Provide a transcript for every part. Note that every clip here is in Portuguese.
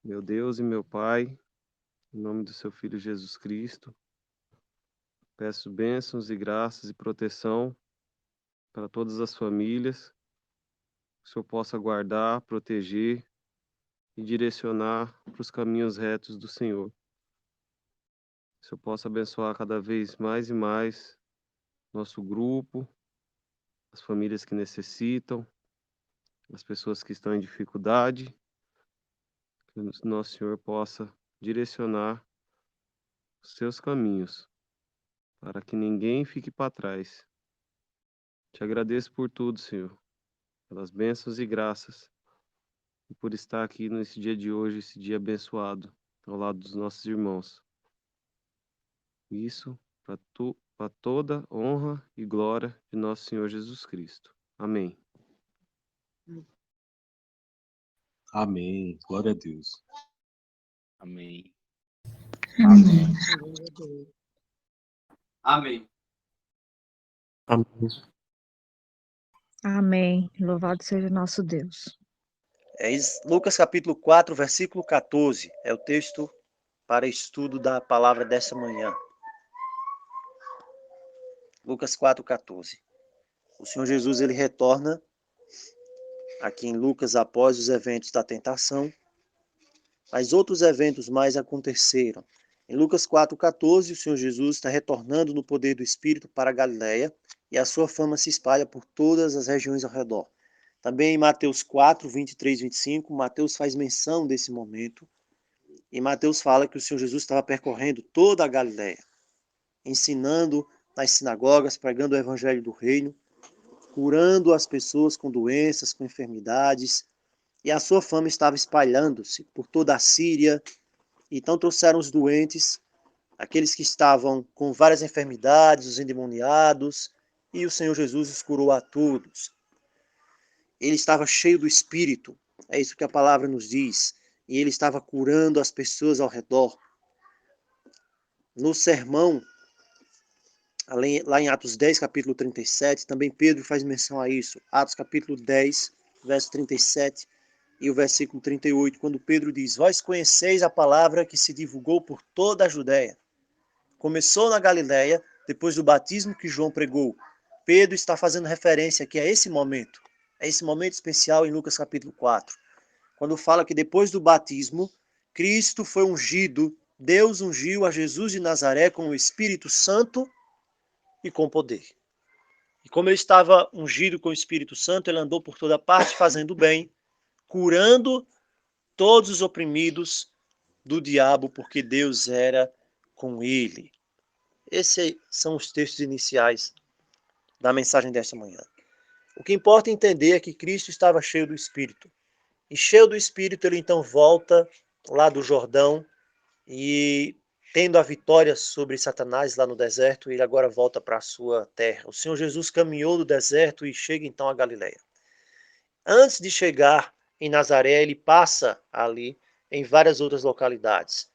Meu Deus e meu Pai, em nome do seu Filho Jesus Cristo, peço bênçãos e graças e proteção para todas as famílias, que o Senhor possa guardar, proteger e direcionar para os caminhos retos do Senhor. Que o Senhor possa abençoar cada vez mais e mais nosso grupo, as famílias que necessitam, as pessoas que estão em dificuldade, que o nosso Senhor possa direcionar os seus caminhos, para que ninguém fique para trás. Te agradeço por tudo, Senhor, pelas bênçãos e graças, e por estar aqui nesse dia de hoje, esse dia abençoado, ao lado dos nossos irmãos. Isso para toda honra e glória de nosso Senhor Jesus Cristo. Amém. Amém. Glória a Deus. Amém. Amém. Amém. Amém. Amém. Louvado seja nosso Deus. Lucas capítulo 4, versículo 14. É o texto para estudo da palavra dessa manhã. Lucas 4, 14. O Senhor Jesus, ele retorna aqui em Lucas após os eventos da tentação, mas outros eventos mais aconteceram. Em Lucas 4,14, o Senhor Jesus está retornando no poder do Espírito para a Galiléia e a sua fama se espalha por todas as regiões ao redor. Também em Mateus 4, 23, 25, Mateus faz menção desse momento e Mateus fala que o Senhor Jesus estava percorrendo toda a Galiléia, ensinando nas sinagogas, pregando o evangelho do reino, curando as pessoas com doenças, com enfermidades, e a sua fama estava espalhando-se por toda a Síria. Então trouxeram os doentes, aqueles que estavam com várias enfermidades, os endemoniados, e o Senhor Jesus os curou a todos. Ele estava cheio do Espírito, é isso que a palavra nos diz, e ele estava curando as pessoas ao redor. No sermão, lá em Atos 10, capítulo 37, também Pedro faz menção a isso. Atos capítulo 10, verso 37 e o versículo 38, quando Pedro diz: Vós conheceis a palavra que se divulgou por toda a Judéia. Começou na Galiléia, depois do batismo que João pregou. Pedro está fazendo referência aqui a esse momento especial em Lucas capítulo 4, quando fala que depois do batismo, Cristo foi ungido, Deus ungiu a Jesus de Nazaré com o Espírito Santo e com poder. E como ele estava ungido com o Espírito Santo, ele andou por toda parte fazendo bem, curando todos os oprimidos do diabo, porque Deus era com ele. Esses são os textos iniciais da mensagem desta manhã. O que importa entender é que Cristo estava cheio do Espírito. E cheio do Espírito, ele então volta lá do Jordão e, tendo a vitória sobre Satanás lá no deserto, ele agora volta para a sua terra. O Senhor Jesus caminhou do deserto e chega então a Galiléia. Antes de chegar em Nazaré, ele passa ali em várias outras localidades.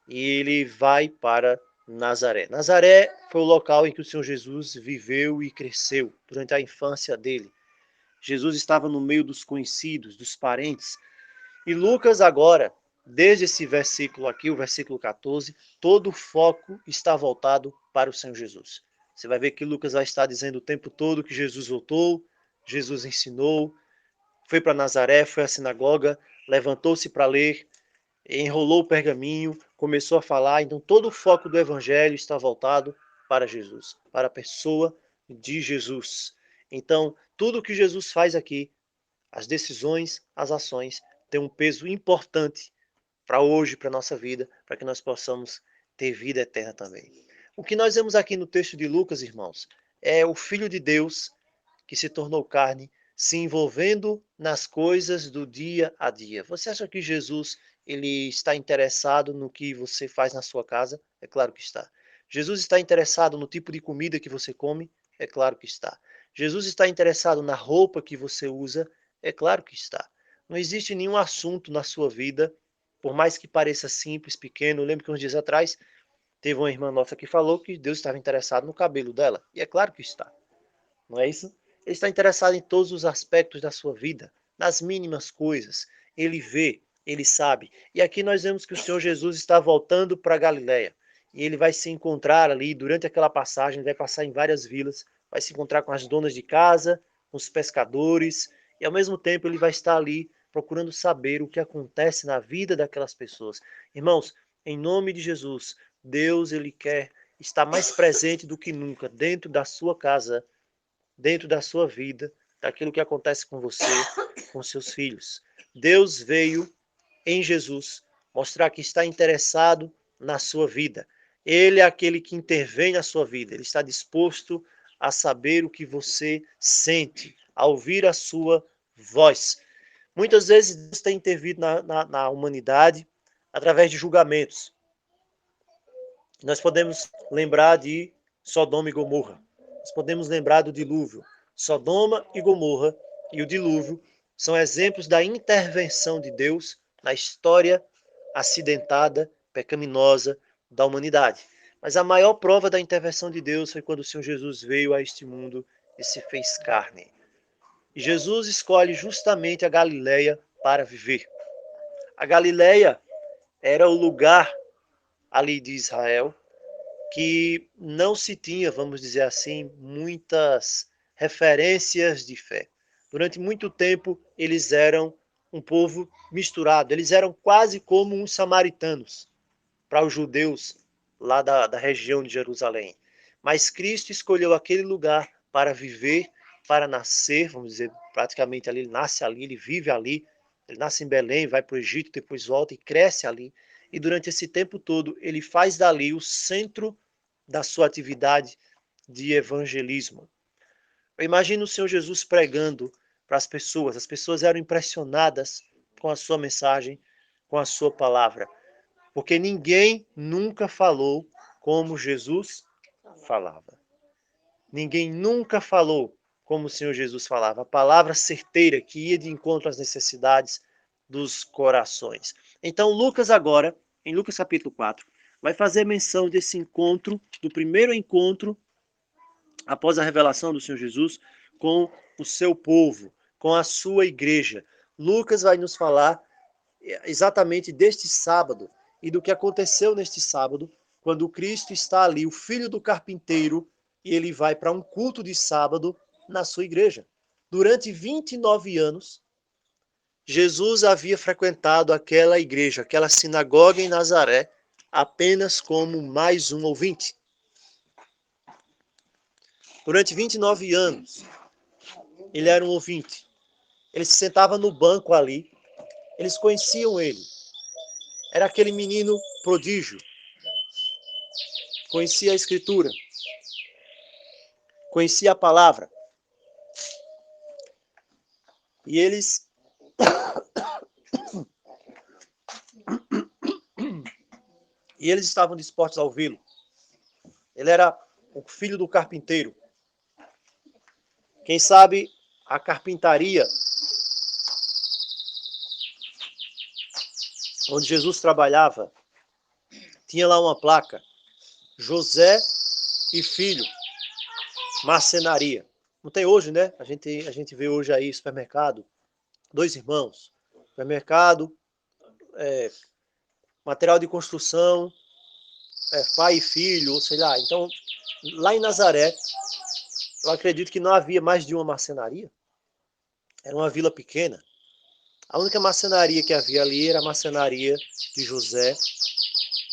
E ele vai para Nazaré. Nazaré foi o local em que o Senhor Jesus viveu e cresceu durante a infância dele. Jesus estava no meio dos conhecidos, dos parentes. E Lucas agora, desde esse versículo aqui, o versículo 14, todo o foco está voltado para o Senhor Jesus. Você vai ver que Lucas vai estar dizendo o tempo todo que Jesus voltou, Jesus ensinou, foi para Nazaré, foi à sinagoga, levantou-se para ler, enrolou o pergaminho, começou a falar. Então todo o foco do evangelho está voltado para Jesus, para a pessoa de Jesus. Então tudo o que Jesus faz aqui, as decisões, as ações, tem um peso importante para hoje, para a nossa vida, para que nós possamos ter vida eterna também. O que nós vemos aqui no texto de Lucas, irmãos, é o Filho de Deus que se tornou carne, se envolvendo nas coisas do dia a dia. Você acha que Jesus ele está interessado no que você faz na sua casa? É claro que está. Jesus está interessado no tipo de comida que você come? É claro que está. Jesus está interessado na roupa que você usa? É claro que está. Não existe nenhum assunto na sua vida, por mais que pareça simples, pequeno. Eu lembro que uns dias atrás teve uma irmã nossa que falou que Deus estava interessado no cabelo dela. E é claro que está. Não é isso? Ele está interessado em todos os aspectos da sua vida, nas mínimas coisas. Ele vê Ele sabe. E aqui nós vemos que o Senhor Jesus está voltando para Galiléia. E ele vai se encontrar ali, durante aquela passagem, ele vai passar em várias vilas, vai se encontrar com as donas de casa, com os pescadores, e ao mesmo tempo ele vai estar ali procurando saber o que acontece na vida daquelas pessoas. Irmãos, em nome de Jesus, Deus, ele quer estar mais presente do que nunca dentro da sua casa, dentro da sua vida, daquilo que acontece com você, com seus filhos. Deus veio em Jesus mostrar que está interessado na sua vida. Ele é aquele que intervém na sua vida. Ele está disposto a saber o que você sente, a ouvir a sua voz. Muitas vezes Deus tem intervido na humanidade através de julgamentos. Nós podemos lembrar de Sodoma e Gomorra. Nós podemos lembrar do dilúvio. Sodoma e Gomorra e o dilúvio são exemplos da intervenção de Deus na história acidentada, pecaminosa da humanidade. Mas a maior prova da intervenção de Deus foi quando o Senhor Jesus veio a este mundo e se fez carne. E Jesus escolhe justamente a Galileia para viver. A Galileia era o lugar ali de Israel que não se tinha, vamos dizer assim, muitas referências de fé. Durante muito tempo, eles eram um povo misturado. Eles eram quase como uns samaritanos para os judeus lá da região de Jerusalém. Mas Cristo escolheu aquele lugar para viver, para nascer, vamos dizer, praticamente ali, ele nasce ali, ele vive ali. Ele nasce em Belém, vai para o Egito, depois volta e cresce ali. E durante esse tempo todo, ele faz dali o centro da sua atividade de evangelismo. Eu imagino o Senhor Jesus pregando para as pessoas eram impressionadas com a sua mensagem, com a sua palavra, porque ninguém nunca falou como Jesus falava. Ninguém nunca falou como o Senhor Jesus falava, a palavra certeira que ia de encontro às necessidades dos corações. Então Lucas agora, em Lucas capítulo 4, vai fazer menção desse encontro, do primeiro encontro após a revelação do Senhor Jesus com o seu povo, com a sua igreja. Lucas vai nos falar exatamente deste sábado e do que aconteceu neste sábado, quando Cristo está ali, o filho do carpinteiro, e ele vai para um culto de sábado na sua igreja. Durante 29 anos, Jesus havia frequentado aquela igreja, aquela sinagoga em Nazaré, apenas como mais um ouvinte. Durante 29 anos, ele era um ouvinte. Ele se sentava no banco ali. Eles conheciam ele. Era aquele menino prodígio. Conhecia a Escritura. Conhecia a palavra. E eles... e eles estavam dispostos a ouvi-lo. Ele era o filho do carpinteiro. Quem sabe a carpintaria onde Jesus trabalhava tinha lá uma placa: José e filho, marcenaria. Não tem hoje, né? A gente vê hoje aí supermercado, dois irmãos, supermercado, material de construção, pai e filho, ou sei lá. Então, lá em Nazaré, eu acredito que não havia mais de uma marcenaria. Era uma vila pequena. A única marcenaria que havia ali era a marcenaria de José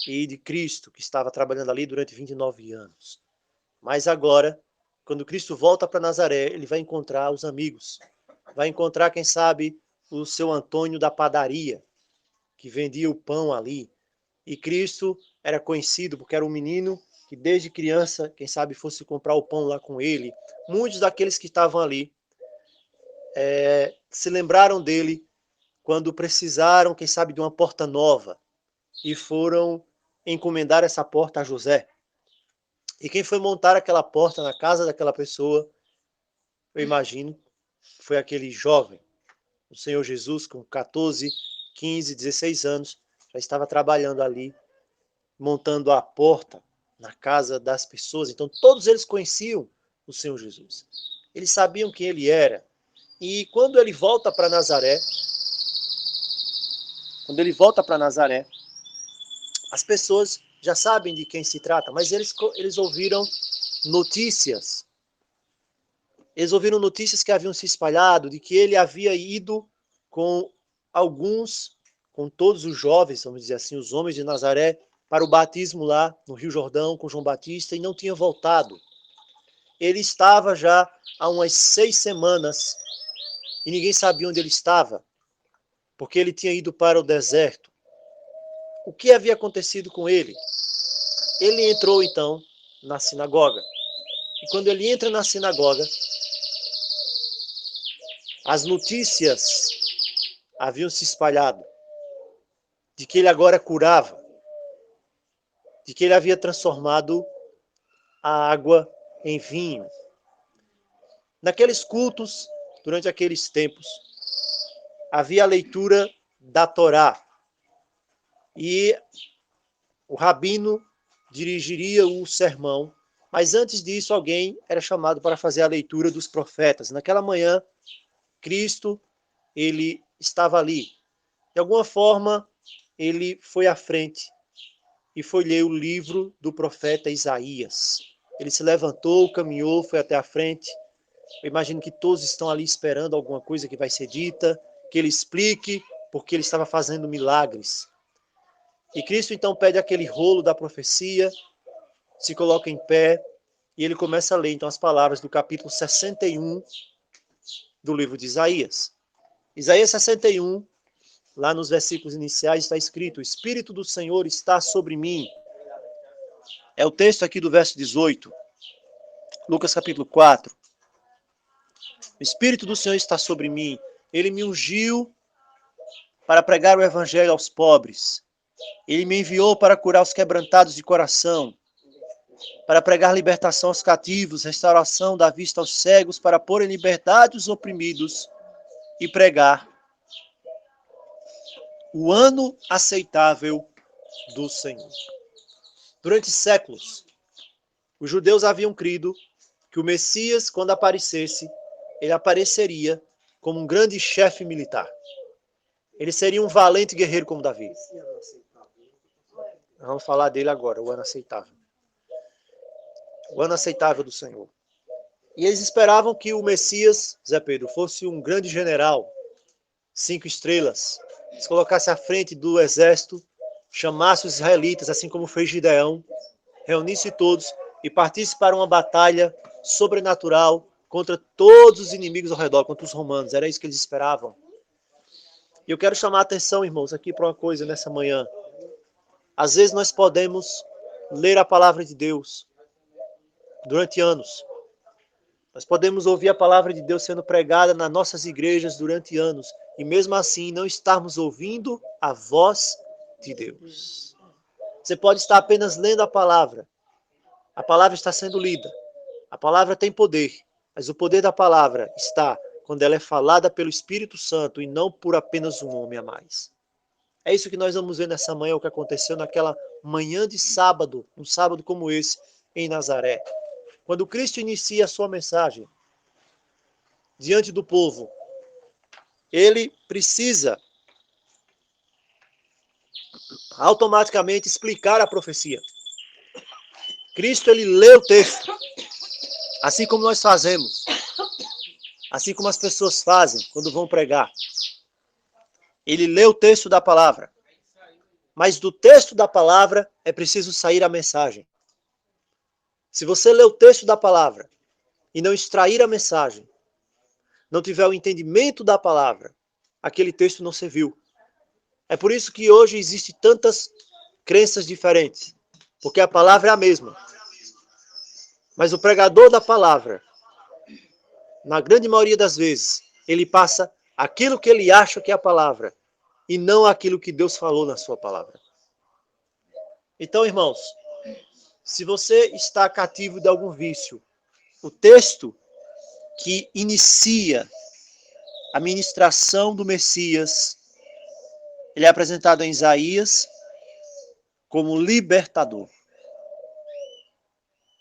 e de Cristo, que estava trabalhando ali durante 29 anos. Mas agora, quando Cristo volta para Nazaré, ele vai encontrar os amigos. Vai encontrar, quem sabe, o seu Antônio da padaria, que vendia o pão ali. E Cristo era conhecido porque era um menino que desde criança, quem sabe, fosse comprar o pão lá com ele. Muitos daqueles que estavam ali se lembraram dele quando precisaram, quem sabe, de uma porta nova e foram encomendar essa porta a José. E quem foi montar aquela porta na casa daquela pessoa, eu imagino, foi aquele jovem. O Senhor Jesus, com 14, 15, 16 anos, já estava trabalhando ali, montando a porta na casa das pessoas. Então, todos eles conheciam o Senhor Jesus. Eles sabiam quem ele era. E quando ele volta para Nazaré, quando ele volta para Nazaré, as pessoas já sabem de quem se trata, mas eles ouviram notícias. Eles ouviram notícias que haviam se espalhado, de que ele havia ido com todos os jovens, vamos dizer assim, os homens de Nazaré, para o batismo lá no Rio Jordão com João Batista e não tinha voltado. Ele estava já há umas 6 semanas e ninguém sabia onde ele estava, porque ele tinha ido para o deserto. O que havia acontecido com ele? Ele entrou então na sinagoga. E quando ele entra na sinagoga, as notícias haviam se espalhado de que ele agora curava, de que ele havia transformado a água em vinho. Naqueles cultos, durante aqueles tempos, havia a leitura da Torá. E o rabino dirigiria o sermão, mas antes disso alguém era chamado para fazer a leitura dos profetas. Naquela manhã, Cristo, ele estava ali. De alguma forma, ele foi à frente e foi ler o livro do profeta Isaías. Ele se levantou, caminhou, foi até a frente. Eu imagino que todos estão ali esperando alguma coisa que vai ser dita, que ele explique, porque ele estava fazendo milagres. E Cristo então pede aquele rolo da profecia, se coloca em pé, e ele começa a ler então as palavras do capítulo 61 do livro de Isaías. Isaías 61, lá nos versículos iniciais está escrito: o Espírito do Senhor está sobre mim. É o texto aqui do verso 18. Lucas capítulo 4. O Espírito do Senhor está sobre mim. Ele me ungiu para pregar o evangelho aos pobres. Ele me enviou para curar os quebrantados de coração, para pregar libertação aos cativos, restauração da vista aos cegos, para pôr em liberdade os oprimidos e pregar o ano aceitável do Senhor. Durante séculos, os judeus haviam crido que o Messias, quando aparecesse, ele apareceria como um grande chefe militar. Ele seria um valente guerreiro como Davi. Vamos falar dele agora, o ano aceitável. O ano aceitável do Senhor. E eles esperavam que o Messias, Zé Pedro, fosse um grande general, 5 estrelas, se colocasse à frente do exército, chamasse os israelitas, assim como fez Gideão, reunisse todos e partisse para uma batalha sobrenatural contra todos os inimigos ao redor, contra os romanos. Era isso que eles esperavam. E eu quero chamar a atenção, irmãos, aqui para uma coisa nessa manhã. Às vezes nós podemos ler a palavra de Deus durante anos. Nós podemos ouvir a palavra de Deus sendo pregada nas nossas igrejas durante anos e mesmo assim não estarmos ouvindo a voz de Deus. Você pode estar apenas lendo a palavra está sendo lida, a palavra tem poder, mas o poder da palavra está quando ela é falada pelo Espírito Santo e não por apenas um homem a mais. É isso que nós vamos ver nessa manhã, o que aconteceu naquela manhã de sábado, um sábado como esse, em Nazaré. Quando Cristo inicia a sua mensagem diante do povo, ele precisa automaticamente explicar a profecia. Cristo, ele lê o texto, assim como nós fazemos, assim como as pessoas fazem quando vão pregar. Ele lê o texto da palavra, mas do texto da palavra é preciso sair a mensagem. Se você lê o texto da palavra e não extrair a mensagem, não tiver o entendimento da palavra, aquele texto não serviu. É por isso que hoje existem tantas crenças diferentes, porque a palavra é a mesma. Mas o pregador da palavra, na grande maioria das vezes, ele passa aquilo que ele acha que é a palavra e não aquilo que Deus falou na sua palavra. Então, irmãos, se você está cativo de algum vício, o texto que inicia a ministração do Messias, ele é apresentado em Isaías como libertador.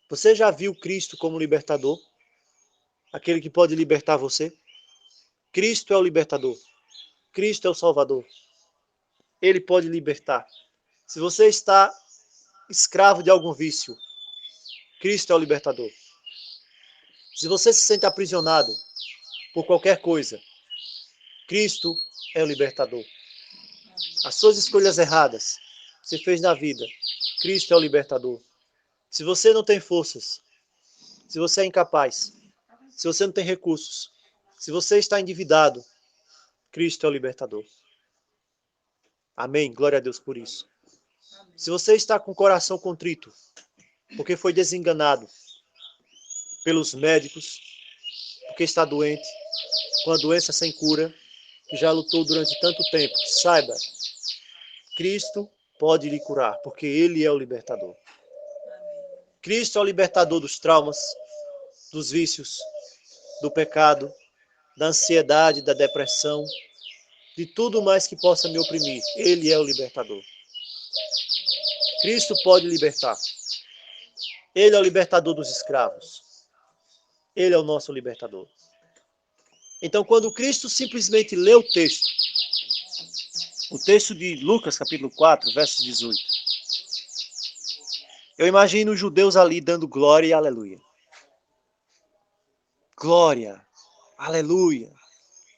Você já viu Cristo como libertador? Aquele que pode libertar você? Cristo é o libertador. Cristo é o Salvador. Ele pode libertar. Se você está escravo de algum vício, Cristo é o libertador. Se você se sente aprisionado por qualquer coisa, Cristo é o libertador. As suas escolhas erradas que você fez na vida, Cristo é o libertador. Se você não tem forças, se você é incapaz, se você não tem recursos, se você está endividado, Cristo é o libertador. Amém. Glória a Deus por isso. Se você está com o coração contrito, porque foi desenganado pelos médicos, porque está doente, com a doença sem cura, que já lutou durante tanto tempo, saiba, Cristo pode lhe curar, porque Ele é o libertador. Cristo é o libertador dos traumas, dos vícios, do pecado, da ansiedade, da depressão, de tudo mais que possa me oprimir. Ele é o libertador. Cristo pode libertar. Ele é o libertador dos escravos. Ele é o nosso libertador. Então, quando Cristo simplesmente lê o texto de Lucas, capítulo 4, verso 18, eu imagino os judeus ali dando glória e aleluia. Glória, aleluia.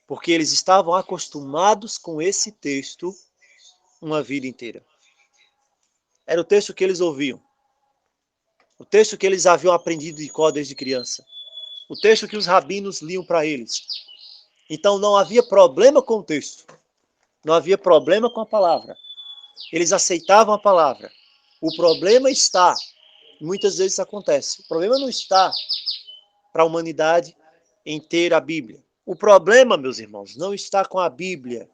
Porque eles estavam acostumados com esse texto uma vida inteira. Era o texto que eles ouviam. O texto que eles haviam aprendido de cor desde criança. O texto que os rabinos liam para eles. Então não havia problema com o texto. Não havia problema com a palavra. Eles aceitavam a palavra. O problema está, muitas vezes acontece, o problema não está para a humanidade em ter a Bíblia. O problema, meus irmãos, não está com a Bíblia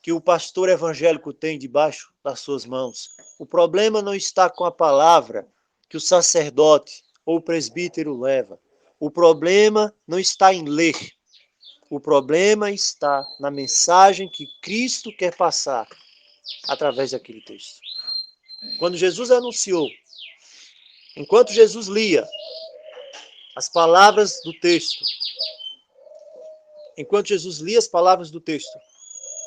que o pastor evangélico tem debaixo das suas mãos. O problema não está com a palavra que o sacerdote ou o presbítero leva. O problema não está em ler. O problema está na mensagem que Cristo quer passar através daquele texto. Quando Jesus anunciou, enquanto Jesus lia as palavras do texto, enquanto Jesus lia as palavras do texto,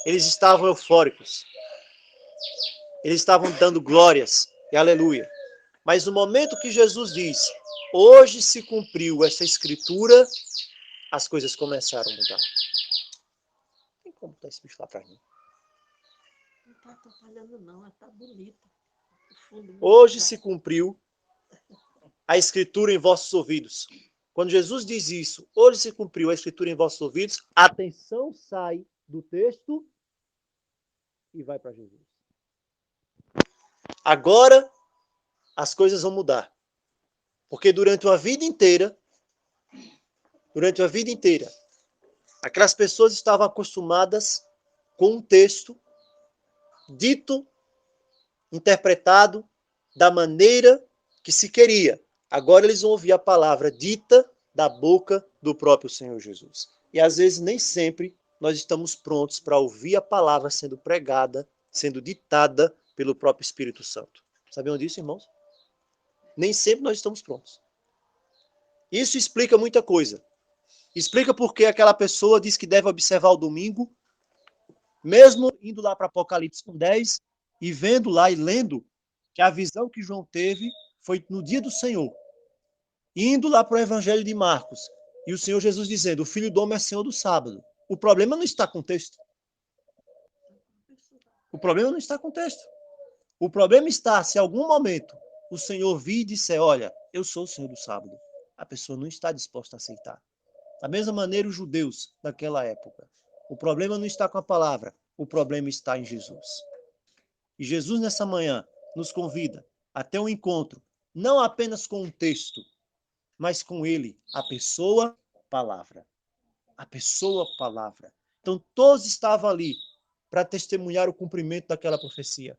eles estavam eufóricos. Eles estavam dando glórias e aleluia. Mas no momento que Jesus diz, hoje se cumpriu essa escritura, as coisas começaram a mudar. Tem como botar esse bicho lá pra mim? Não está atrapalhando não, está bonita. Hoje se cumpriu a escritura em vossos ouvidos. Quando Jesus diz isso, hoje se cumpriu a escritura em vossos ouvidos, a atenção sai do texto e vai para Jesus. Agora as coisas vão mudar. Porque durante uma vida inteira, aquelas pessoas estavam acostumadas com um texto dito, interpretado da maneira que se queria. Agora eles vão ouvir a palavra dita da boca do próprio Senhor Jesus. E às vezes nem sempre nós estamos prontos para ouvir a palavra sendo pregada, sendo ditada pelo próprio Espírito Santo. Sabiam disso, irmãos? Nem sempre nós estamos prontos. Isso explica muita coisa. Explica porque aquela pessoa diz que deve observar o domingo, mesmo indo lá para Apocalipse 10 e vendo lá e lendo que a visão que João teve foi no dia do Senhor. Indo lá para o Evangelho de Marcos e o Senhor Jesus dizendo, o Filho do Homem é Senhor do sábado. O problema não está com o texto. O problema não está com o texto. O problema está se em algum momento o Senhor vir e disser, olha, eu sou o Senhor do sábado. A pessoa não está disposta a aceitar. Da mesma maneira os judeus daquela época. O problema não está com a palavra, o problema está em Jesus. E Jesus nessa manhã nos convida a ter um encontro, não apenas com um texto, mas com ele, a pessoa, palavra. A pessoa, palavra. Então todos estavam ali para testemunhar o cumprimento daquela profecia.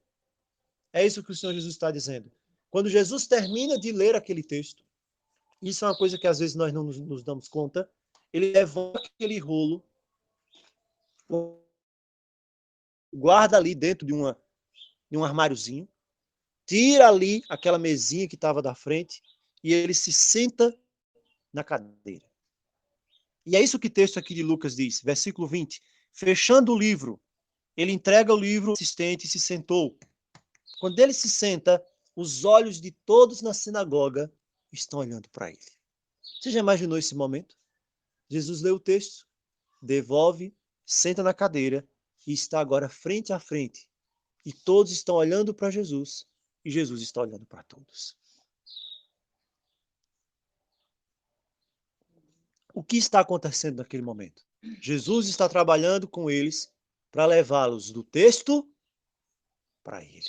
É isso que o Senhor Jesus está dizendo. Quando Jesus termina de ler aquele texto, isso é uma coisa que às vezes nós não nos damos conta, ele levanta aquele rolo, guarda ali dentro de um armáriozinho, tira ali aquela mesinha que estava da frente e ele se senta na cadeira. E é isso que o texto aqui de Lucas diz, versículo 20. Fechando o livro, Ele entrega o livro ao assistente e se sentou. Quando ele se senta, os olhos de todos na sinagoga estão olhando para ele. Você já imaginou esse momento? Jesus lê o texto, devolve, senta na cadeira e está agora frente a frente. E todos estão olhando para Jesus e Jesus está olhando para todos. O que está acontecendo naquele momento? Jesus está trabalhando com eles para levá-los do texto para ele.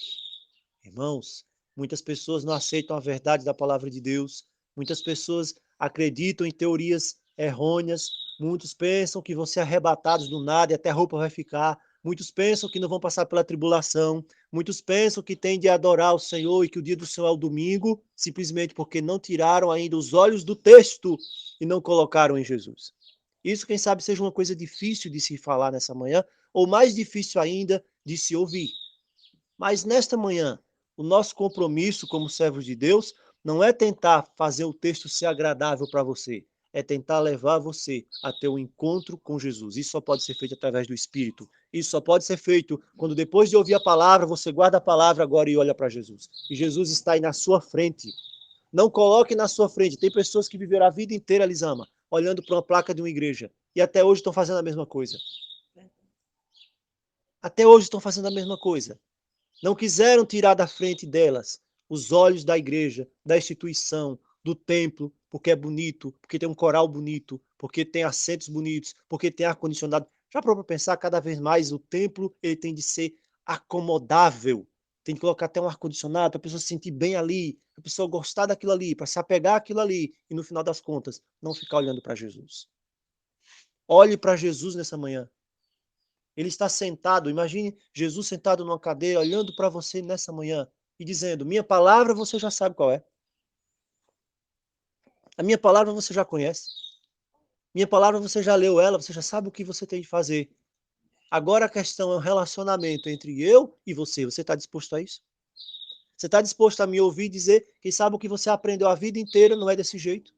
Irmãos, muitas pessoas não aceitam a verdade da palavra de Deus. Muitas pessoas acreditam em teorias errôneas. Muitos pensam que vão ser arrebatados do nada e até a roupa vai ficar. Muitos pensam que não vão passar pela tribulação. Muitos pensam que têm de adorar o Senhor e que o dia do Senhor é o domingo, simplesmente porque não tiraram ainda os olhos do texto e não colocaram em Jesus. Isso, quem sabe, seja uma coisa difícil de se falar nessa manhã, ou mais difícil ainda de se ouvir. Mas nesta manhã, o nosso compromisso como servos de Deus não é tentar fazer o texto ser agradável para você, é tentar levar você a ter um encontro com Jesus. Isso só pode ser feito através do Espírito. Isso só pode ser feito quando depois de ouvir a palavra, você guarda a palavra agora e olha para Jesus. E Jesus está aí na sua frente. Não coloque na sua frente. Tem pessoas que viveram a vida inteira, Lisama, olhando para uma placa de uma igreja. E até hoje estão fazendo a mesma coisa. Até hoje estão fazendo a mesma coisa. Não quiseram tirar da frente delas os olhos da igreja, da instituição, do templo, porque é bonito, porque tem um coral bonito, porque tem assentos bonitos, porque tem ar-condicionado. Já para pensar, cada vez mais o templo ele tem de ser acomodável. Tem que colocar até um ar-condicionado para a pessoa se sentir bem ali, para a pessoa gostar daquilo ali, para se apegar àquilo ali e, no final das contas, não ficar olhando para Jesus. Olhe para Jesus nessa manhã. Ele está sentado, imagine Jesus sentado numa cadeira, olhando para você nessa manhã e dizendo, minha palavra você já sabe qual é. A minha palavra você já conhece. Minha palavra você já leu ela, você já sabe o que você tem de fazer. Agora a questão é um relacionamento entre eu e você. Você está disposto a isso? Você está disposto a me ouvir dizer, quem sabe o que você aprendeu a vida inteira não é desse jeito?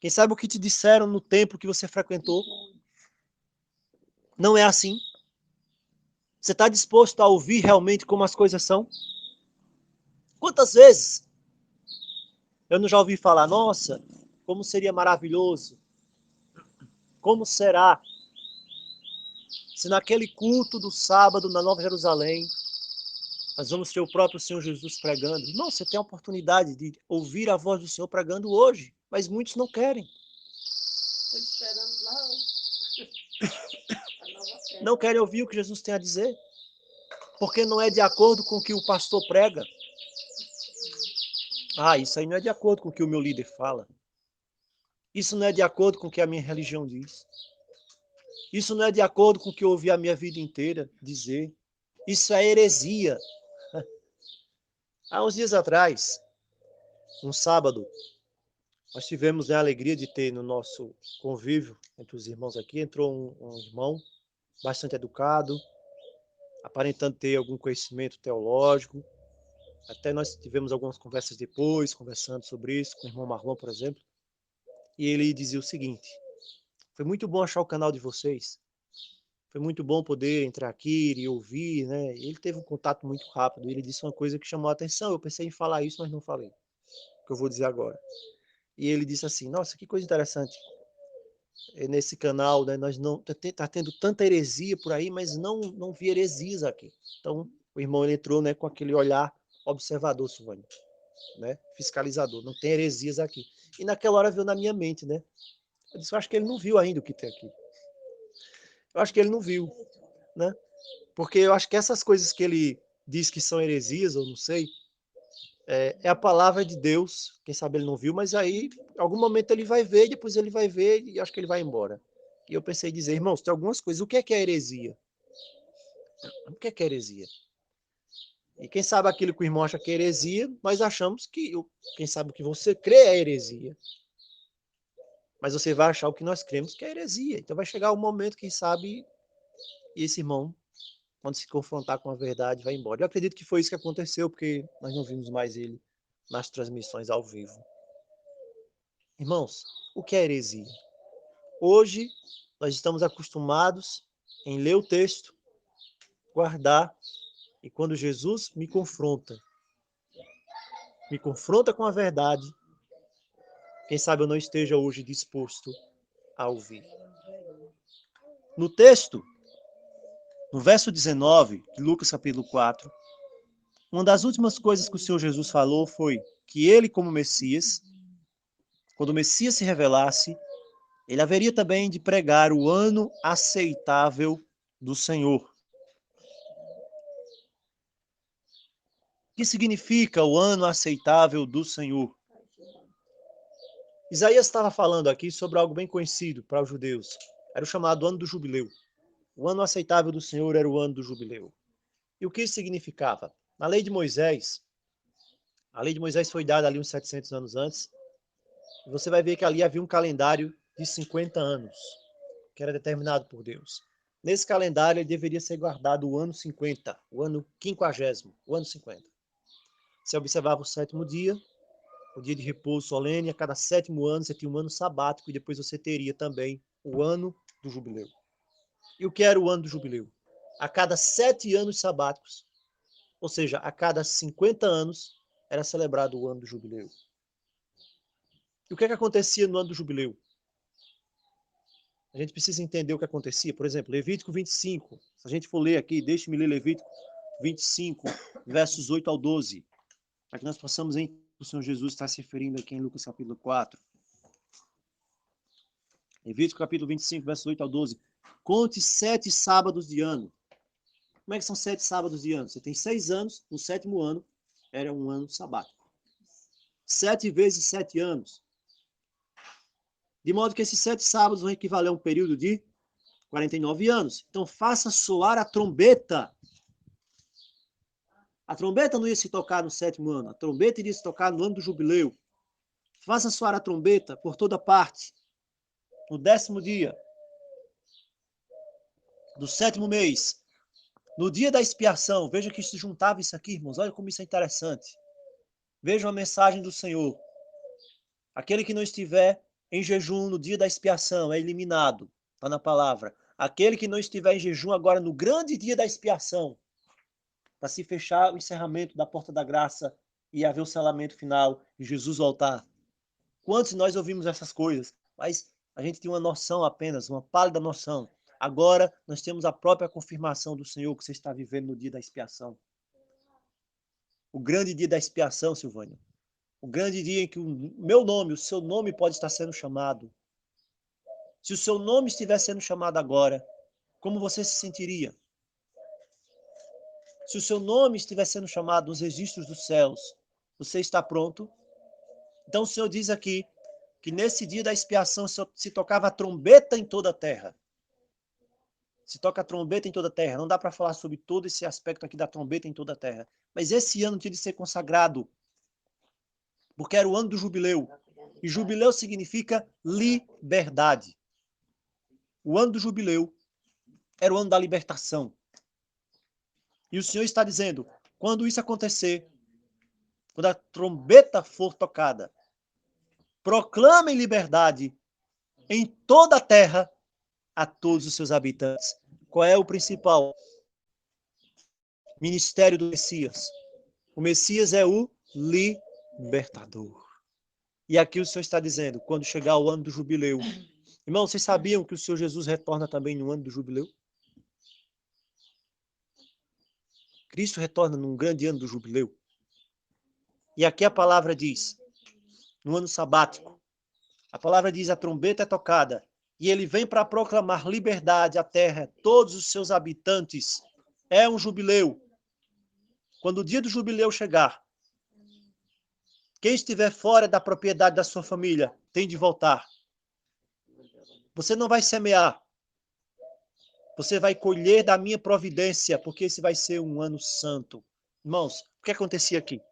Quem sabe o que te disseram no templo que você frequentou não é assim? Você está disposto a ouvir realmente como as coisas são? Quantas vezes eu não já ouvi falar, nossa, como seria maravilhoso, como será se naquele culto do sábado na Nova Jerusalém, nós vamos ter o próprio Senhor Jesus pregando. Não, você tem a oportunidade de ouvir a voz do Senhor pregando hoje, mas muitos não querem. Estou esperando lá. Não querem ouvir o que Jesus tem a dizer, porque não é de acordo com o que o pastor prega. Ah, isso aí não é de acordo com o que o meu líder fala. Isso não é de acordo com o que a minha religião diz. Isso não é de acordo com o que eu ouvi a minha vida inteira dizer. Isso é heresia. Há uns dias atrás, um sábado, nós tivemos a alegria de ter no nosso convívio entre os irmãos aqui, entrou um irmão bastante educado, aparentando ter algum conhecimento teológico. Até nós tivemos algumas conversas depois, conversando sobre isso, com o irmão Marlon, por exemplo. E ele dizia o seguinte, foi muito bom achar o canal de vocês. Foi muito bom poder entrar aqui e ouvir, né? Ele teve um contato muito rápido. Ele disse uma coisa que chamou a atenção. Eu pensei em falar isso, mas não falei. O que eu vou dizer agora. E ele disse assim, nossa, que coisa interessante. Nesse canal, né, nós não tá tendo tanta heresia por aí, mas não vi heresias aqui. Então, o irmão ele entrou, né, com aquele olhar observador, Silvânia, né? Fiscalizador. Não tem heresias aqui. E naquela hora veio na minha mente, né? Eu disse, eu acho que ele não viu ainda o que tem aqui. Eu acho que ele não viu, né? Porque eu acho que essas coisas que ele diz que são heresias, eu não sei, é a palavra de Deus. Quem sabe ele não viu, mas aí, em algum momento ele vai ver, depois ele vai ver e acho que ele vai embora. E eu pensei em dizer, irmãos, tem algumas coisas. O que é heresia? O que é heresia? E quem sabe aquilo que o irmão acha que é heresia, nós achamos que, quem sabe o que você crê é heresia. Mas você vai achar o que nós cremos que é heresia. Então vai chegar um momento, quem sabe, e esse irmão, quando se confrontar com a verdade, vai embora. Eu acredito que foi isso que aconteceu, porque nós não vimos mais ele nas transmissões ao vivo. Irmãos, o que é heresia? Hoje, nós estamos acostumados em ler o texto, guardar, e quando Jesus me confronta com a verdade, quem sabe eu não esteja hoje disposto a ouvir. No texto, no verso 19 de Lucas capítulo 4, uma das últimas coisas que o Senhor Jesus falou foi que ele, como Messias, quando o Messias se revelasse, ele haveria também de pregar o ano aceitável do Senhor. O que significa o ano aceitável do Senhor? Isaías estava falando aqui sobre algo bem conhecido para os judeus. Era o chamado ano do jubileu. O ano aceitável do Senhor era o ano do jubileu. E o que isso significava? Na lei de Moisés, a lei de Moisés foi dada ali uns 700 anos antes, e você vai ver que ali havia um calendário de 50 anos, que era determinado por Deus. Nesse calendário, ele deveria ser guardado o ano 50, o ano 50º, o ano 50. Você observava o 7º dia, o dia de repouso solene, a cada 7º ano você tinha um ano sabático, e depois você teria também o ano do jubileu. E o que era o ano do jubileu? A cada 7 anos sabáticos, ou seja, a cada 50 anos, era celebrado o ano do jubileu. E o que acontecia no ano do jubileu? A gente precisa entender o que acontecia. Por exemplo, Levítico 25. Se a gente for ler aqui, deixe-me ler Levítico 25, versos 8 ao 12. Para que nós possamos entender o que o Senhor Jesus está se referindo aqui em Lucas capítulo 4. Levítico capítulo 25, versos 8 ao 12. Conte 7 sábados de ano. Como é que são 7 sábados de ano? Você tem 6 anos, no 7º ano era um ano sabático. 7 vezes 7 anos. De modo que esses 7 sábados vão equivaler a um período de 49 anos. Então faça soar a trombeta. A trombeta não ia se tocar no 7º ano. A trombeta iria se tocar no ano do jubileu. Faça soar a trombeta por toda parte. No 10º dia do 7º mês. No dia da expiação. Veja que se juntava isso aqui, irmãos. Olha como isso é interessante. Veja a mensagem do Senhor. Aquele que não estiver em jejum no dia da expiação é eliminado. Está na palavra. Aquele que não estiver em jejum agora no grande dia da expiação, para se fechar o encerramento da porta da graça e haver o selamento final e Jesus voltar. Quantos de nós ouvimos essas coisas? Mas a gente tem uma noção apenas, uma pálida noção. Agora nós temos a própria confirmação do Senhor que você está vivendo no dia da expiação. O grande dia da expiação, Silvânia. O grande dia em que o meu nome, o seu nome pode estar sendo chamado. Se o seu nome estiver sendo chamado agora, como você se sentiria? Se o seu nome estiver sendo chamado nos registros dos céus, você está pronto? Então o Senhor diz aqui que nesse dia da expiação se tocava a trombeta em toda a terra. Se toca a trombeta em toda a terra. Não dá para falar sobre todo esse aspecto aqui da trombeta em toda a terra. Mas esse ano tinha de ser consagrado, porque era o ano do jubileu. E jubileu significa liberdade. O ano do jubileu era o ano da libertação. E o Senhor está dizendo, quando isso acontecer, quando a trombeta for tocada, proclamem liberdade em toda a terra a todos os seus habitantes. Qual é o principal ministério do Messias? O Messias é o libertador. E aqui o Senhor está dizendo, quando chegar o ano do jubileu. Irmão, vocês sabiam que o Senhor Jesus retorna também no ano do jubileu? Cristo retorna num grande ano do jubileu. E aqui a palavra diz, no ano sabático, a palavra diz, a trombeta é tocada, e ele vem para proclamar liberdade à terra, todos os seus habitantes. É um jubileu. Quando o dia do jubileu chegar, quem estiver fora da propriedade da sua família tem de voltar. Você não vai semear. Você vai colher da minha providência, porque esse vai ser um ano santo. Irmãos, o que acontecia aqui?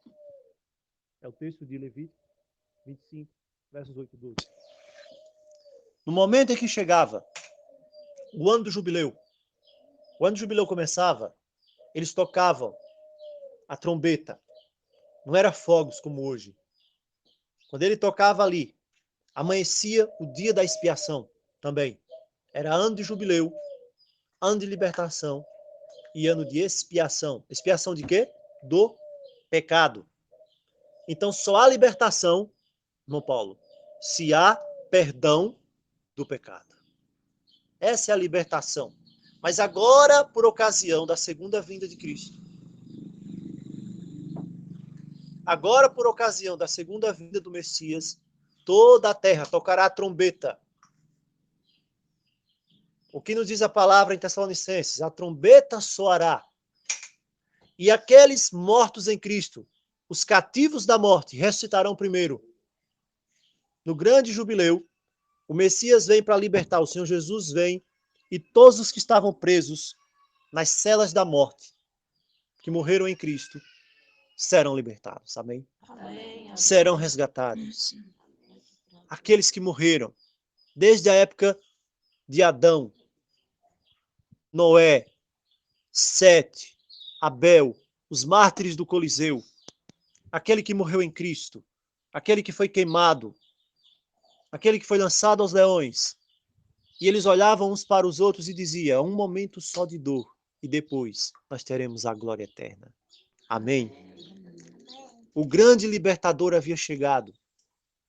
É o texto de Levítico 25, versos 8 e 12. No momento em que chegava o ano do jubileu, o ano do jubileu começava, eles tocavam a trombeta. Não era fogos como hoje. Quando ele tocava ali, amanhecia o dia da expiação também. Era ano de jubileu. ano de libertação e ano de expiação. Expiação de quê? Do pecado. Então só há libertação, irmão Paulo, se há perdão do pecado. Essa é a libertação. Mas agora, por ocasião da segunda vinda de Cristo, agora, por ocasião da segunda vinda do Messias, toda a terra tocará a trombeta. O que nos diz a palavra em Tessalonicenses? A trombeta soará. E aqueles mortos em Cristo, os cativos da morte, ressuscitarão primeiro. No grande jubileu, o Messias vem para libertar, o Senhor Jesus vem, e todos os que estavam presos nas celas da morte, que morreram em Cristo, serão libertados. Amém? Amém. Serão resgatados. Aqueles que morreram, desde a época de Adão, Noé, Sete, Abel, os mártires do Coliseu, aquele que morreu em Cristo, aquele que foi queimado, aquele que foi lançado aos leões. E eles olhavam uns para os outros e diziam, um momento só de dor, e depois nós teremos a glória eterna. Amém? O grande libertador havia chegado.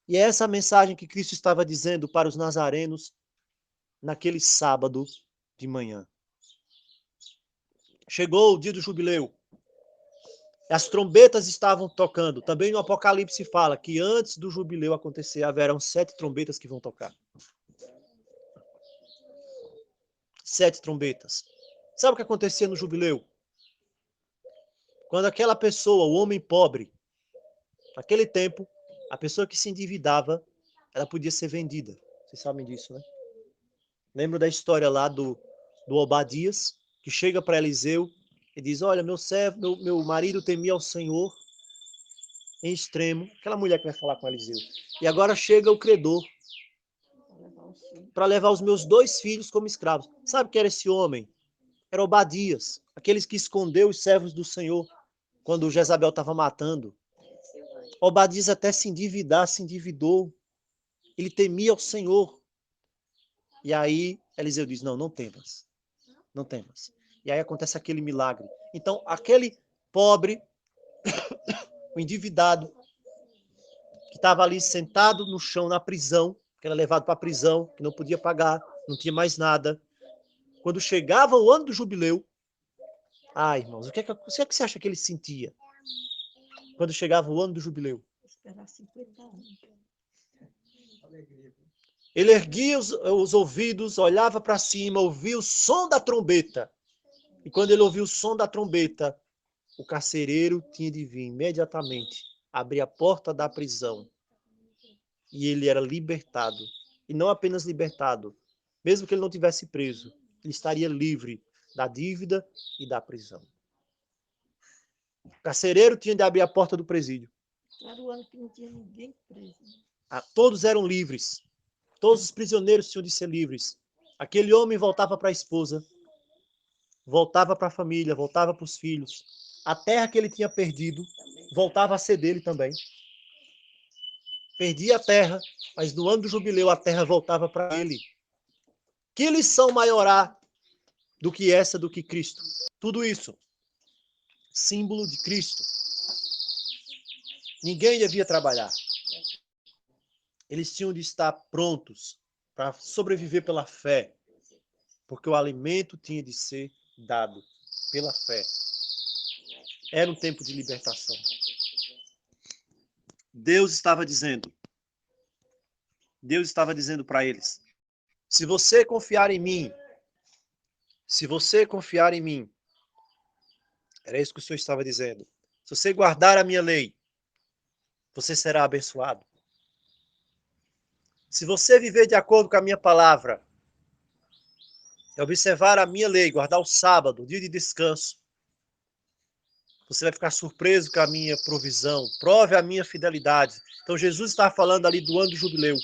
E é essa a mensagem que Cristo estava dizendo para os nazarenos naquele sábado de manhã. Chegou o dia do jubileu. As trombetas estavam tocando. Também no Apocalipse fala que antes do jubileu acontecer, haverão 7 trombetas que vão tocar. 7 trombetas. Sabe o que acontecia no jubileu? Quando aquela pessoa, o homem pobre, naquele tempo, a pessoa que se endividava, ela podia ser vendida. Vocês sabem disso, né? Lembra da história lá do Obadias, que chega para Eliseu e diz, olha, meu servo, meu marido temia ao Senhor em extremo. Aquela mulher que vai falar com Eliseu. E agora chega o credor para levar os meus 2 filhos como escravos. Sabe quem era esse homem? Era Obadias, aqueles que escondeu os servos do Senhor quando Jezabel estava matando. Obadias até se endividou. Ele temia ao Senhor. E aí Eliseu diz, não temas. Não temas. E aí acontece aquele milagre. Então, aquele pobre, o endividado, que estava ali sentado no chão, na prisão, que era levado para a prisão, que não podia pagar, não tinha mais nada. Quando chegava o ano do jubileu, irmãos, o que é que você acha que ele sentia? Quando chegava o ano do jubileu? Esperar 50 anos. Ele erguia os ouvidos, olhava para cima, ouvia o som da trombeta. E quando ele ouvia o som da trombeta, o carcereiro tinha de vir imediatamente, abrir a porta da prisão. E ele era libertado. E não apenas libertado, mesmo que ele não tivesse preso, ele estaria livre da dívida e da prisão. O carcereiro tinha de abrir a porta do presídio. Era o ano que não tinha ninguém preso. Todos eram livres. Todos os prisioneiros tinham de ser livres. Aquele homem voltava para a esposa, voltava para a família, voltava para os filhos. A terra que ele tinha perdido voltava a ser dele também. Perdia a terra, mas no ano do jubileu a terra voltava para ele. Que lição maior há do que essa, do que Cristo? Tudo isso, símbolo de Cristo. Ninguém devia trabalhar. Eles tinham de estar prontos para sobreviver pela fé, porque o alimento tinha de ser dado pela fé. Era um tempo de libertação. Deus estava dizendo para eles, se você confiar em mim, era isso que o Senhor estava dizendo, se você guardar a minha lei, você será abençoado. Se você viver de acordo com a minha palavra, observar a minha lei, guardar o sábado, o dia de descanso, você vai ficar surpreso com a minha provisão. Prove a minha fidelidade. Então Jesus estava falando ali do ano do jubileu.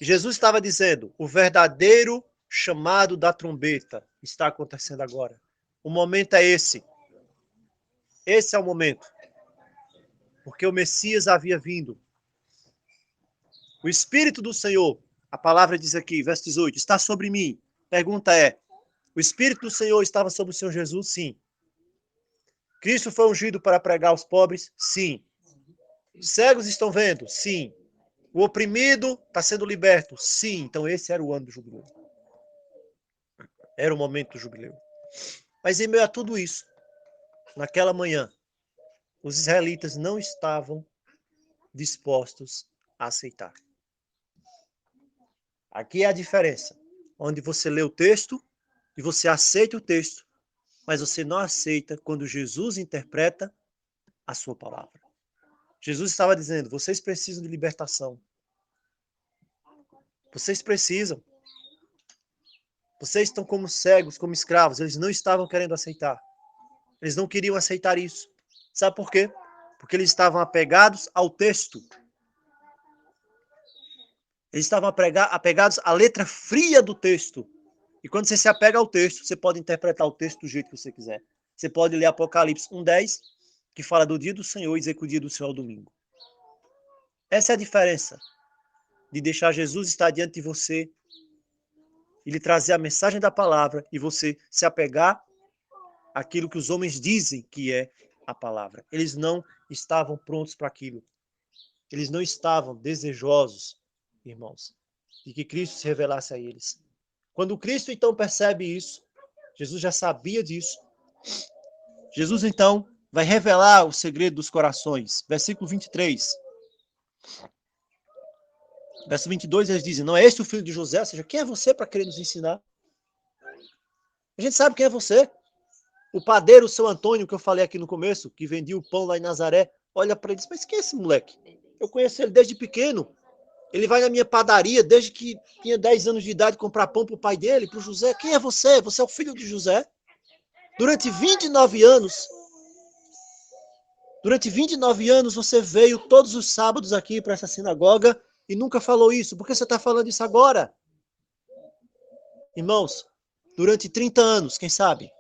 Jesus estava dizendo, o verdadeiro chamado da trombeta está acontecendo agora. O momento é esse. Esse é o momento. Porque o Messias havia vindo. O Espírito do Senhor, a palavra diz aqui, verso 18, está sobre mim. Pergunta é, O Espírito do Senhor estava sobre o Senhor Jesus? Sim. Cristo foi ungido para pregar aos pobres? Sim. Os cegos estão vendo? Sim. O oprimido está sendo liberto? Sim. Então esse era o ano do jubileu. Era o momento do jubileu. Mas em meio a tudo isso, naquela manhã, os israelitas não estavam dispostos a aceitar. Aqui é a diferença, onde você lê o texto e você aceita o texto, mas você não aceita quando Jesus interpreta a sua palavra. Jesus estava dizendo, vocês precisam de libertação. Vocês precisam. Vocês estão como cegos, como escravos. Eles não estavam querendo aceitar. Eles não queriam aceitar isso. Sabe por quê? Porque eles estavam apegados ao texto. Eles estavam apegados à letra fria do texto. E quando você se apega ao texto, você pode interpretar o texto do jeito que você quiser. Você pode ler Apocalipse 1:10, que fala do dia do Senhor e dizer que o dia do Senhor é o domingo. Essa é a diferença de deixar Jesus estar diante de você e lhe trazer a mensagem da palavra e você se apegar àquilo que os homens dizem que é a palavra. Eles não estavam prontos para aquilo. Eles não estavam desejosos, irmãos, de que Cristo se revelasse a eles. Quando Cristo, então, percebe isso, Jesus já sabia disso. Jesus, então, vai revelar o segredo dos corações. Versículo 23. Verso 22, eles dizem, não é este o filho de José? Ou seja, quem é você para querer nos ensinar? A gente sabe quem é você. O padeiro, o seu Antônio, que eu falei aqui no começo, que vendia o pão lá em Nazaré, olha para ele e diz, mas quem é esse moleque? Eu conheço ele desde pequeno. Ele vai na minha padaria desde que tinha 10 anos de idade comprar pão para o pai dele, para o José. Quem é você? Você é o filho de José? Durante 29 anos você veio todos os sábados aqui para essa sinagoga e nunca falou isso. Por que você está falando isso agora? Irmãos, durante 30 anos, quem sabe,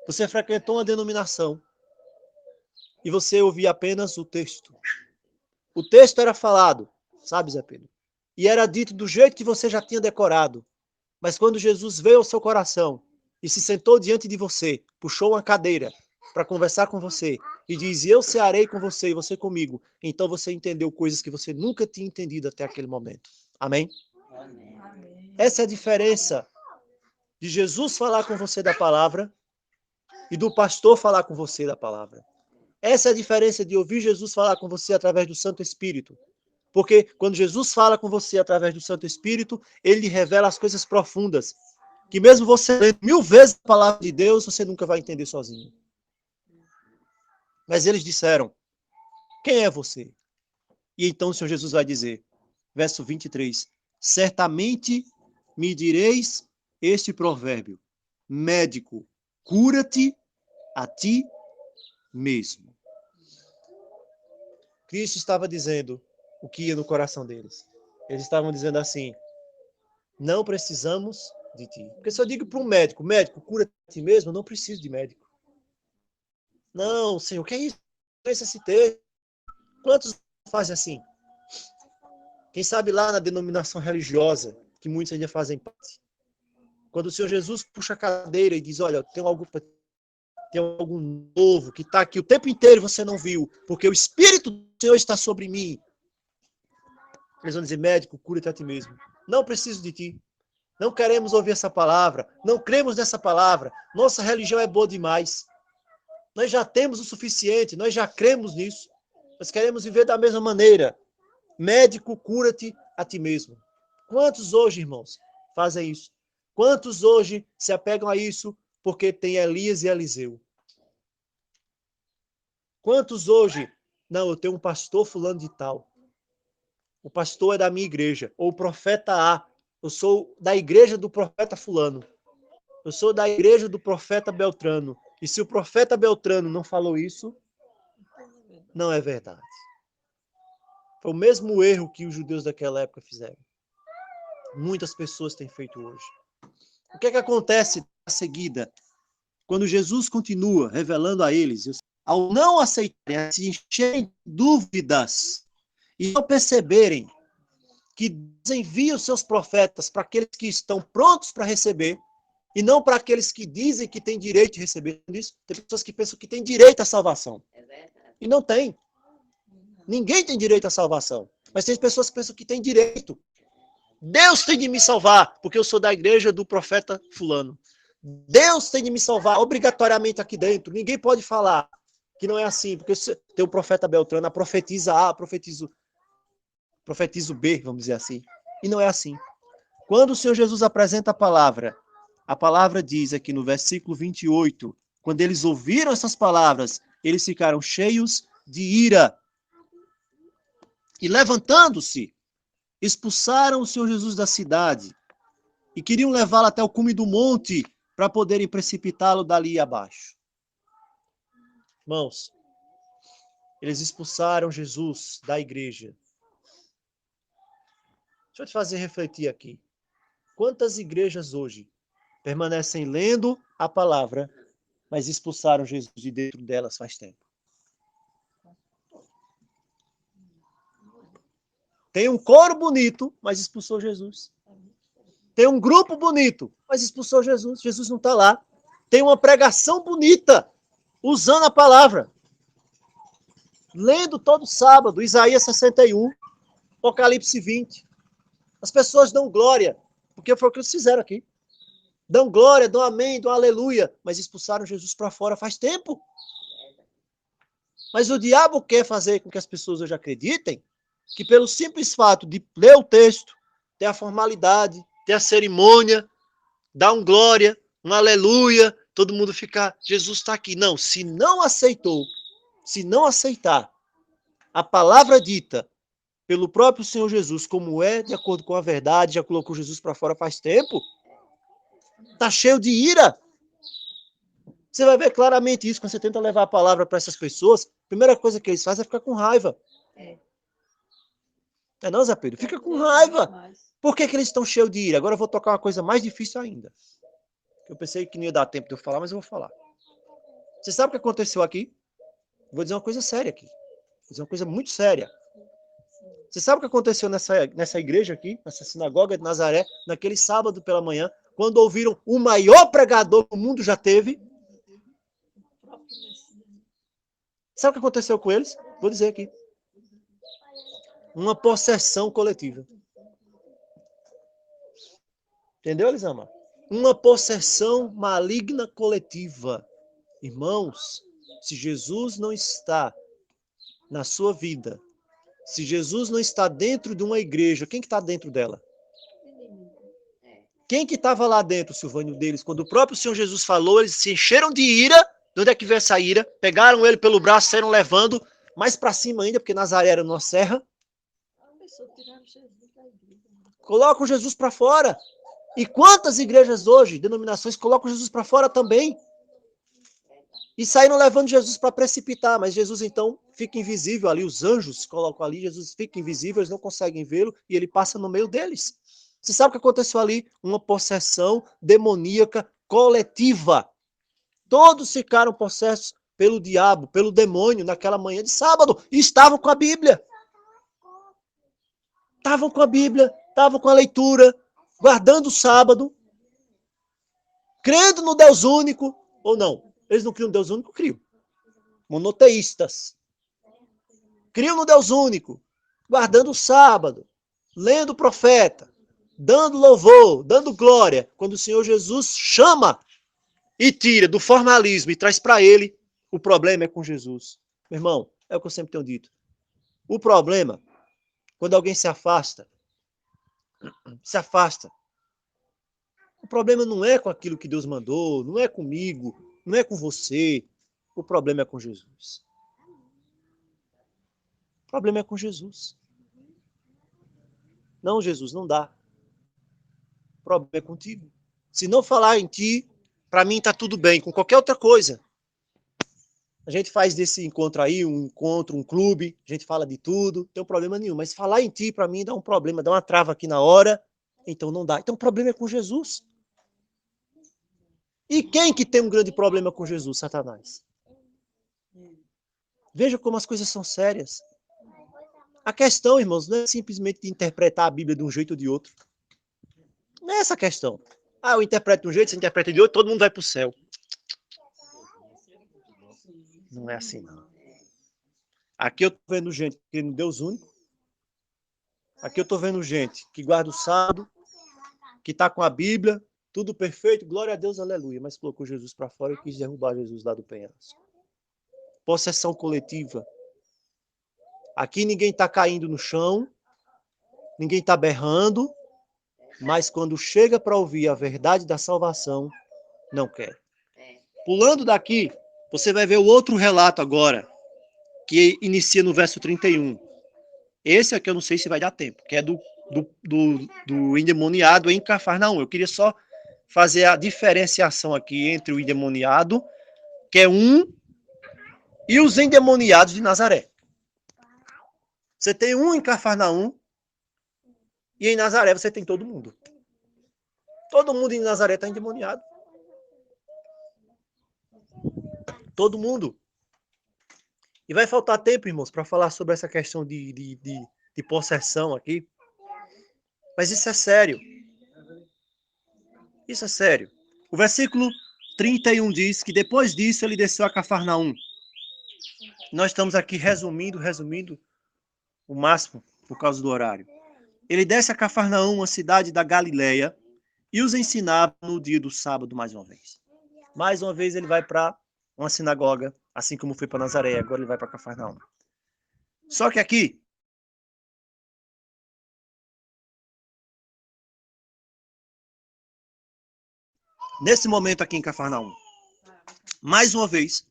você frequentou uma denominação e você ouvia apenas o texto. O texto era falado, sabe, Zé Pedro? E era dito do jeito que você já tinha decorado. Mas quando Jesus veio ao seu coração e se sentou diante de você, puxou uma cadeira para conversar com você e diz, eu cearei com você e você comigo, então você entendeu coisas que você nunca tinha entendido até aquele momento. Amém? Amém. Essa é a diferença de Jesus falar com você da palavra e do pastor falar com você da palavra. Essa é a diferença de ouvir Jesus falar com você através do Santo Espírito. Porque quando Jesus fala com você através do Santo Espírito, ele lhe revela as coisas profundas, que mesmo você lendo 1000 vezes a palavra de Deus, você nunca vai entender sozinho. Mas eles disseram, quem é você? E então o Senhor Jesus vai dizer, verso 23, certamente me direis este provérbio, médico, cura-te a ti mesmo. Cristo estava dizendo o que ia no coração deles. Eles estavam dizendo assim, não precisamos de ti. Porque se eu digo para um médico, cura-te a ti mesmo, eu não preciso de médico. Não, Senhor, o que é isso? Esse texto. Quantos fazem assim? Quem sabe lá na denominação religiosa, que muitos ainda fazem parte. Quando o Senhor Jesus puxa a cadeira e diz, olha, tem algo novo que está aqui o tempo inteiro e você não viu, porque o Espírito do Senhor está sobre mim. Eles vão dizer, médico, cura-te a ti mesmo. Não preciso de ti. Não queremos ouvir essa palavra. Não cremos nessa palavra. Nossa religião é boa demais. Nós já temos o suficiente. Nós já cremos nisso. Nós queremos viver da mesma maneira. Médico, cura-te a ti mesmo. Quantos hoje, irmãos, fazem isso? Quantos hoje se apegam a isso porque tem Elias e Eliseu? Quantos hoje, não, eu tenho um pastor fulano de tal. O pastor é da minha igreja. Ou o profeta A. Eu sou da igreja do profeta fulano. Eu sou da igreja do profeta Beltrano. E se o profeta Beltrano não falou isso, não é verdade. Foi o mesmo erro que os judeus daquela época fizeram. Muitas pessoas têm feito hoje. O que é que acontece na seguida? Quando Jesus continua revelando a eles, ao não aceitarem, se encherem de dúvidas e não perceberem que Deus envia os seus profetas para aqueles que estão prontos para receber, E não para aqueles que dizem que têm direito de receber isso. Tem pessoas que pensam que têm direito à salvação. E não tem. Ninguém tem direito à salvação. Mas tem pessoas que pensam que têm direito. Deus tem de me salvar, porque eu sou da igreja do profeta fulano. Deus tem de me salvar obrigatoriamente aqui dentro. Ninguém pode falar que não é assim, porque tem o profeta Beltrano, profetiza A, profetizo B, vamos dizer assim. E não é assim. Quando o Senhor Jesus apresenta a palavra diz aqui no versículo 28, quando eles ouviram essas palavras, eles ficaram cheios de ira. E levantando-se, expulsaram o Senhor Jesus da cidade e queriam levá-lo até o cume do monte para poderem precipitá-lo dali abaixo. Irmãos, eles expulsaram Jesus da igreja. Deixa eu te fazer refletir aqui. Quantas igrejas hoje permanecem lendo a palavra, mas expulsaram Jesus de dentro delas faz tempo? Tem um coro bonito, mas expulsou Jesus. Tem um grupo bonito, mas expulsou Jesus. Jesus não está lá. Tem uma pregação bonita, usando a palavra. Lendo todo sábado, Isaías 61, Apocalipse 20. As pessoas dão glória, porque foi o que eles fizeram aqui. Dão glória, dão amém, dão aleluia, mas expulsaram Jesus para fora faz tempo. Mas o diabo quer fazer com que as pessoas hoje acreditem que pelo simples fato de ler o texto, ter a formalidade, ter a cerimônia, dar um glória, um aleluia, todo mundo ficar, Jesus está aqui. Não, se não aceitar a palavra dita pelo próprio Senhor Jesus, como é, de acordo com a verdade, já colocou Jesus para fora faz tempo, está cheio de ira. Você vai ver claramente isso quando você tenta levar a palavra para essas pessoas. A primeira coisa que eles fazem é ficar com raiva. É não, Zé Pedro? Fica com raiva. Por que eles estão cheios de ira? Agora eu vou tocar uma coisa mais difícil ainda. Eu pensei que não ia dar tempo de eu falar, mas eu vou falar. Você sabe o que aconteceu aqui? Vou dizer uma coisa séria aqui. Vou dizer uma coisa muito séria. Você sabe o que aconteceu nessa igreja aqui, nessa sinagoga de Nazaré, naquele sábado pela manhã, quando ouviram o maior pregador que o mundo já teve? Sabe o que aconteceu com eles? Vou dizer aqui. Uma possessão coletiva. Entendeu, Elisama? Uma possessão maligna coletiva. Irmãos, se Jesus não está na sua vida, se Jesus não está dentro de uma igreja, quem que está dentro dela? Quem que estava lá dentro, Silvânio, deles? Quando o próprio Senhor Jesus falou, eles se encheram de ira. De onde é que veio essa ira? Pegaram ele pelo braço, saíram levando mais para cima ainda, porque Nazaré era numa serra. Colocam Jesus para fora. E quantas igrejas hoje, denominações, colocam Jesus para fora também? E saíram levando Jesus para precipitar, mas Jesus então fica invisível ali, os anjos colocam ali, Jesus fica invisível, eles não conseguem vê-lo e ele passa no meio deles. Você sabe o que aconteceu ali? Uma possessão demoníaca coletiva. Todos ficaram possessos pelo diabo, pelo demônio, naquela manhã de sábado, e estavam com a Bíblia. Estavam com a Bíblia, estavam com a leitura, guardando o sábado, crendo no Deus único, ou não? Eles não criam no Deus único? Criam. Monoteístas. Criam no Deus único, guardando o sábado, lendo o profeta, dando louvor, dando glória, quando o Senhor Jesus chama e tira do formalismo e traz para ele, o problema é com Jesus. Meu irmão, é o que eu sempre tenho dito. O problema, quando alguém se afasta, o problema não é com aquilo que Deus mandou, não é comigo, não é com você. O problema é com Jesus. O problema é com Jesus. Não, Jesus, não dá. O problema é contigo. Se não falar em ti, para mim está tudo bem, com qualquer outra coisa. A gente faz desse encontro aí, um encontro, um clube, a gente fala de tudo, não tem problema nenhum. Mas falar em ti, para mim, dá um problema, dá uma trava aqui na hora, então não dá. Então o problema é com Jesus. E quem que tem um grande problema com Jesus? Satanás. Veja como as coisas são sérias. A questão, irmãos, não é simplesmente de interpretar a Bíblia de um jeito ou de outro. Não é essa a questão. Ah, eu interpreto de um jeito, você interpreta de outro, todo mundo vai para o céu. Não é assim, não. Aqui eu estou vendo gente que no Deus único. Aqui eu estou vendo gente que guarda o sábado, que está com a Bíblia, tudo perfeito, glória a Deus, aleluia. Mas colocou Jesus para fora e quis derrubar Jesus lá do penhasco. Possessão coletiva. Aqui ninguém está caindo no chão, ninguém está berrando, mas quando chega para ouvir a verdade da salvação, não quer. Pulando daqui, você vai ver o outro relato agora, que inicia no verso 31. Esse aqui eu não sei se vai dar tempo, que é do endemoniado em Cafarnaum. Eu queria só fazer a diferenciação aqui entre o endemoniado, que é um, e os endemoniados de Nazaré. Você tem um em Cafarnaum, e em Nazaré você tem todo mundo. Todo mundo em Nazaré está endemoniado. Todo mundo. E vai faltar tempo, irmãos, para falar sobre essa questão de possessão aqui. Mas isso é sério. Isso é sério. O versículo 31 diz que depois disso ele desceu a Cafarnaum. Nós estamos aqui resumindo o máximo por causa do horário. Ele desce a Cafarnaum, uma cidade da Galileia, e os ensinava no dia do sábado mais uma vez. Mais uma vez ele vai para uma sinagoga, assim como foi para Nazaré, agora ele vai para Cafarnaum. Só que aqui, nesse momento aqui em Cafarnaum, mais uma vez,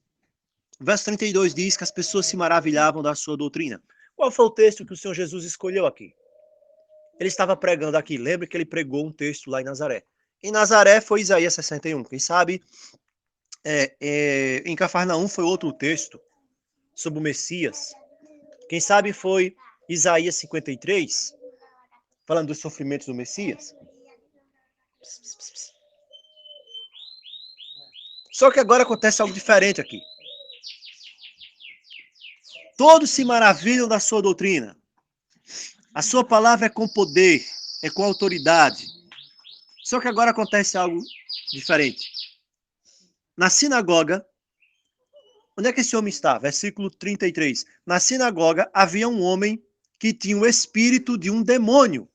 o verso 32 diz que as pessoas se maravilhavam da sua doutrina. Qual foi o texto que o Senhor Jesus escolheu aqui? Ele estava pregando aqui. Lembra que ele pregou um texto lá em Nazaré. Em Nazaré foi Isaías 61. Quem sabe em Cafarnaum foi outro texto sobre o Messias. Quem sabe foi Isaías 53, falando dos sofrimentos do Messias. Só que agora acontece algo diferente aqui. Todos se maravilham da sua doutrina. A sua palavra é com poder, é com autoridade. Só que agora acontece algo diferente. Na sinagoga, onde é que esse homem está? Versículo 33. Na sinagoga havia um homem que tinha o espírito de um demônio.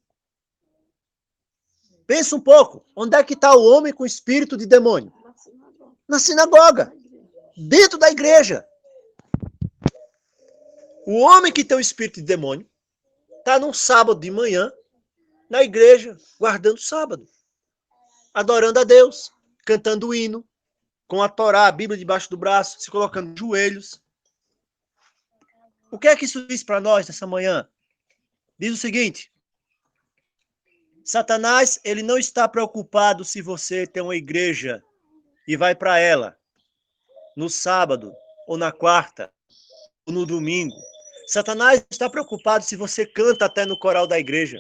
Pensa um pouco. Onde é que está o homem com espírito de demônio? Na sinagoga. Dentro da igreja. O homem que tem o espírito de demônio está num sábado de manhã na igreja, guardando o sábado. Adorando a Deus, cantando o hino, com a Torá, a Bíblia debaixo do braço, se colocando de joelhos. O que é que isso diz para nós nessa manhã? Diz o seguinte: Satanás, ele não está preocupado se você tem uma igreja e vai para ela no sábado, ou na quarta, ou no domingo. Satanás está preocupado se você canta até no coral da igreja.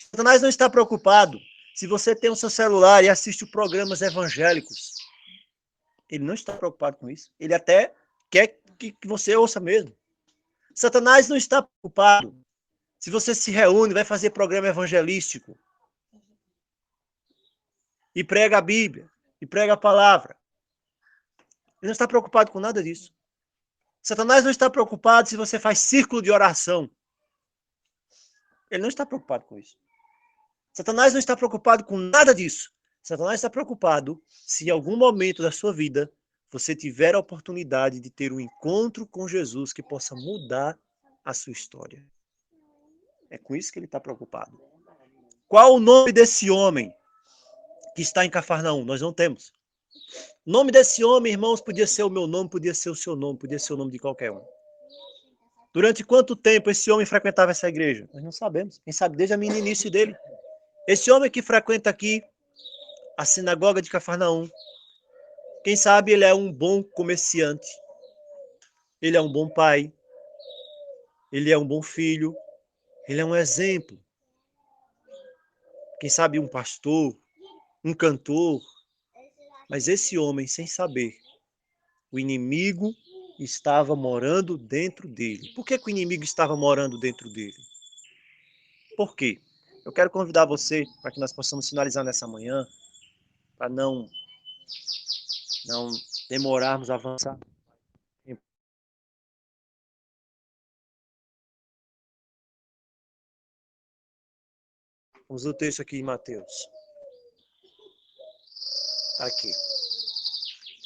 Satanás não está preocupado se você tem o seu celular e assiste programas evangélicos. Ele não está preocupado com isso. Ele até quer que você ouça mesmo. Satanás não está preocupado se você se reúne, vai fazer programa evangelístico e prega a Bíblia, e prega a palavra. Ele não está preocupado com nada disso. Satanás não está preocupado se você faz círculo de oração. Ele não está preocupado com isso. Satanás não está preocupado com nada disso. Satanás está preocupado se em algum momento da sua vida você tiver a oportunidade de ter um encontro com Jesus que possa mudar a sua história. É com isso que ele está preocupado. Qual o nome desse homem que está em Cafarnaum? Nós não temos. O nome desse homem, irmãos, podia ser o meu nome, podia ser o seu nome, podia ser o nome de qualquer um. Durante quanto tempo esse homem frequentava essa igreja? Nós não sabemos. Quem sabe desde o início dele. Esse homem que frequenta aqui a sinagoga de Cafarnaum, quem sabe ele é um bom comerciante, ele é um bom pai, ele é um bom filho, ele é um exemplo. Quem sabe um pastor, um cantor. Mas esse homem, sem saber, o inimigo estava morando dentro dele. Por que o inimigo estava morando dentro dele? Por quê? Eu quero convidar você para que nós possamos finalizar nessa manhã, para não demorarmos a avançar. Vamos ler o texto aqui em Mateus. Tá aqui.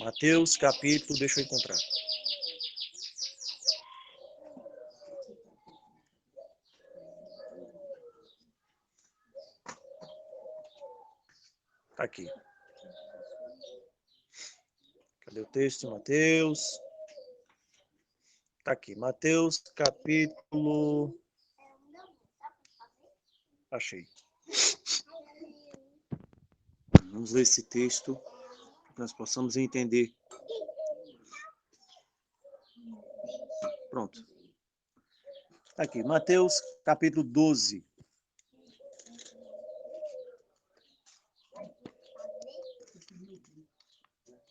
Mateus, capítulo, deixa eu encontrar. Tá aqui. Cadê o texto? Mateus. Tá aqui. Mateus, capítulo. Achei. Vamos ler esse texto para que nós possamos entender. Pronto. Tá aqui. Mateus, capítulo 12.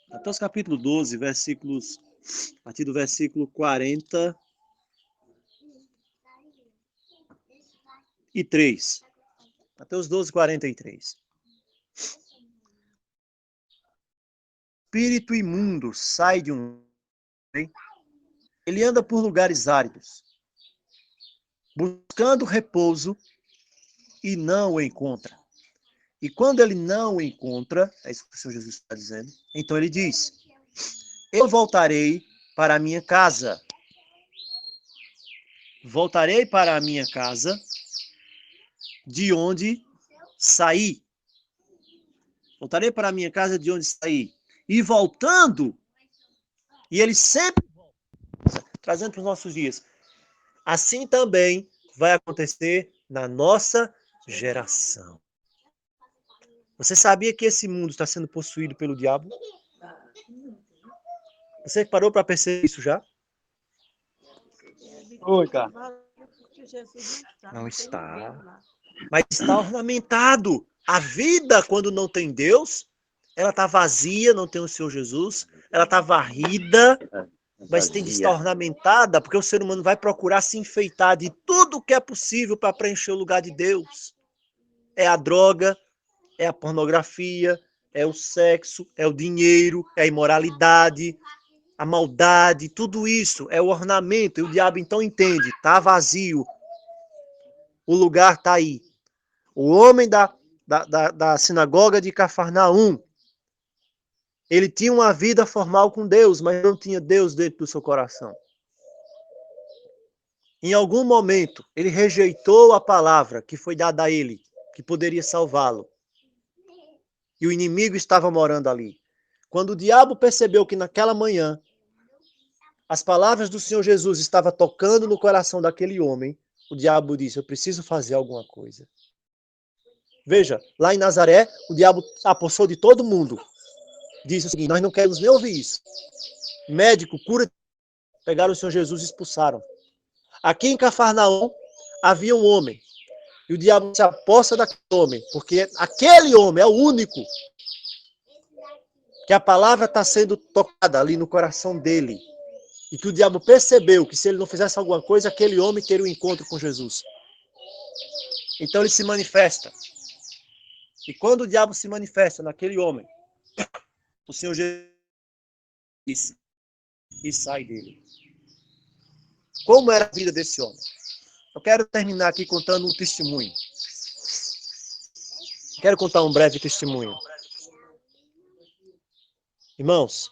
Mateus capítulo 12, versículos, a partir do versículo 43. Mateus 12, 43. Espírito imundo sai de um homem, ele anda por lugares áridos, buscando repouso e não o encontra. E quando ele não o encontra, é isso que o Senhor Jesus está dizendo, então ele diz: eu voltarei para a minha casa. Voltarei para a minha casa, de onde saí. Voltarei para a minha casa de onde saí. E voltando, e ele sempre volta, trazendo para os nossos dias. Assim também vai acontecer na nossa geração. Você sabia que esse mundo está sendo possuído pelo diabo? Você parou para perceber isso já? Oi, cara. Não está. Mas está ornamentado. A vida, quando não tem Deus, ela está vazia, não tem o Senhor Jesus. Ela está varrida, mas tem de estar ornamentada, porque o ser humano vai procurar se enfeitar de tudo o que é possível para preencher o lugar de Deus. É a droga, é a pornografia, é o sexo, é o dinheiro, é a imoralidade, a maldade, tudo isso é o ornamento. E o diabo então entende, está vazio. O lugar está aí. O homem da sinagoga de Cafarnaum, ele tinha uma vida formal com Deus, mas não tinha Deus dentro do seu coração. Em algum momento, ele rejeitou a palavra que foi dada a ele, que poderia salvá-lo. E o inimigo estava morando ali. Quando o diabo percebeu que naquela manhã as palavras do Senhor Jesus estavam tocando no coração daquele homem, o diabo disse: eu preciso fazer alguma coisa. Veja, lá em Nazaré, o diabo apossou de todo mundo. Disse o seguinte: nós não queremos nem ouvir isso. Médico, cura. Pegaram o Senhor Jesus e expulsaram. Aqui em Cafarnaum havia um homem. E o diabo se aposta daquele homem, porque aquele homem é o único que a palavra está sendo tocada ali no coração dele. E que o diabo percebeu que se ele não fizesse alguma coisa, aquele homem teria um encontro com Jesus. Então ele se manifesta. E quando o diabo se manifesta naquele homem, o Senhor Jesus diz, e sai dele. Como era a vida desse homem? Eu quero terminar aqui contando um testemunho. Quero contar um breve testemunho. Irmãos,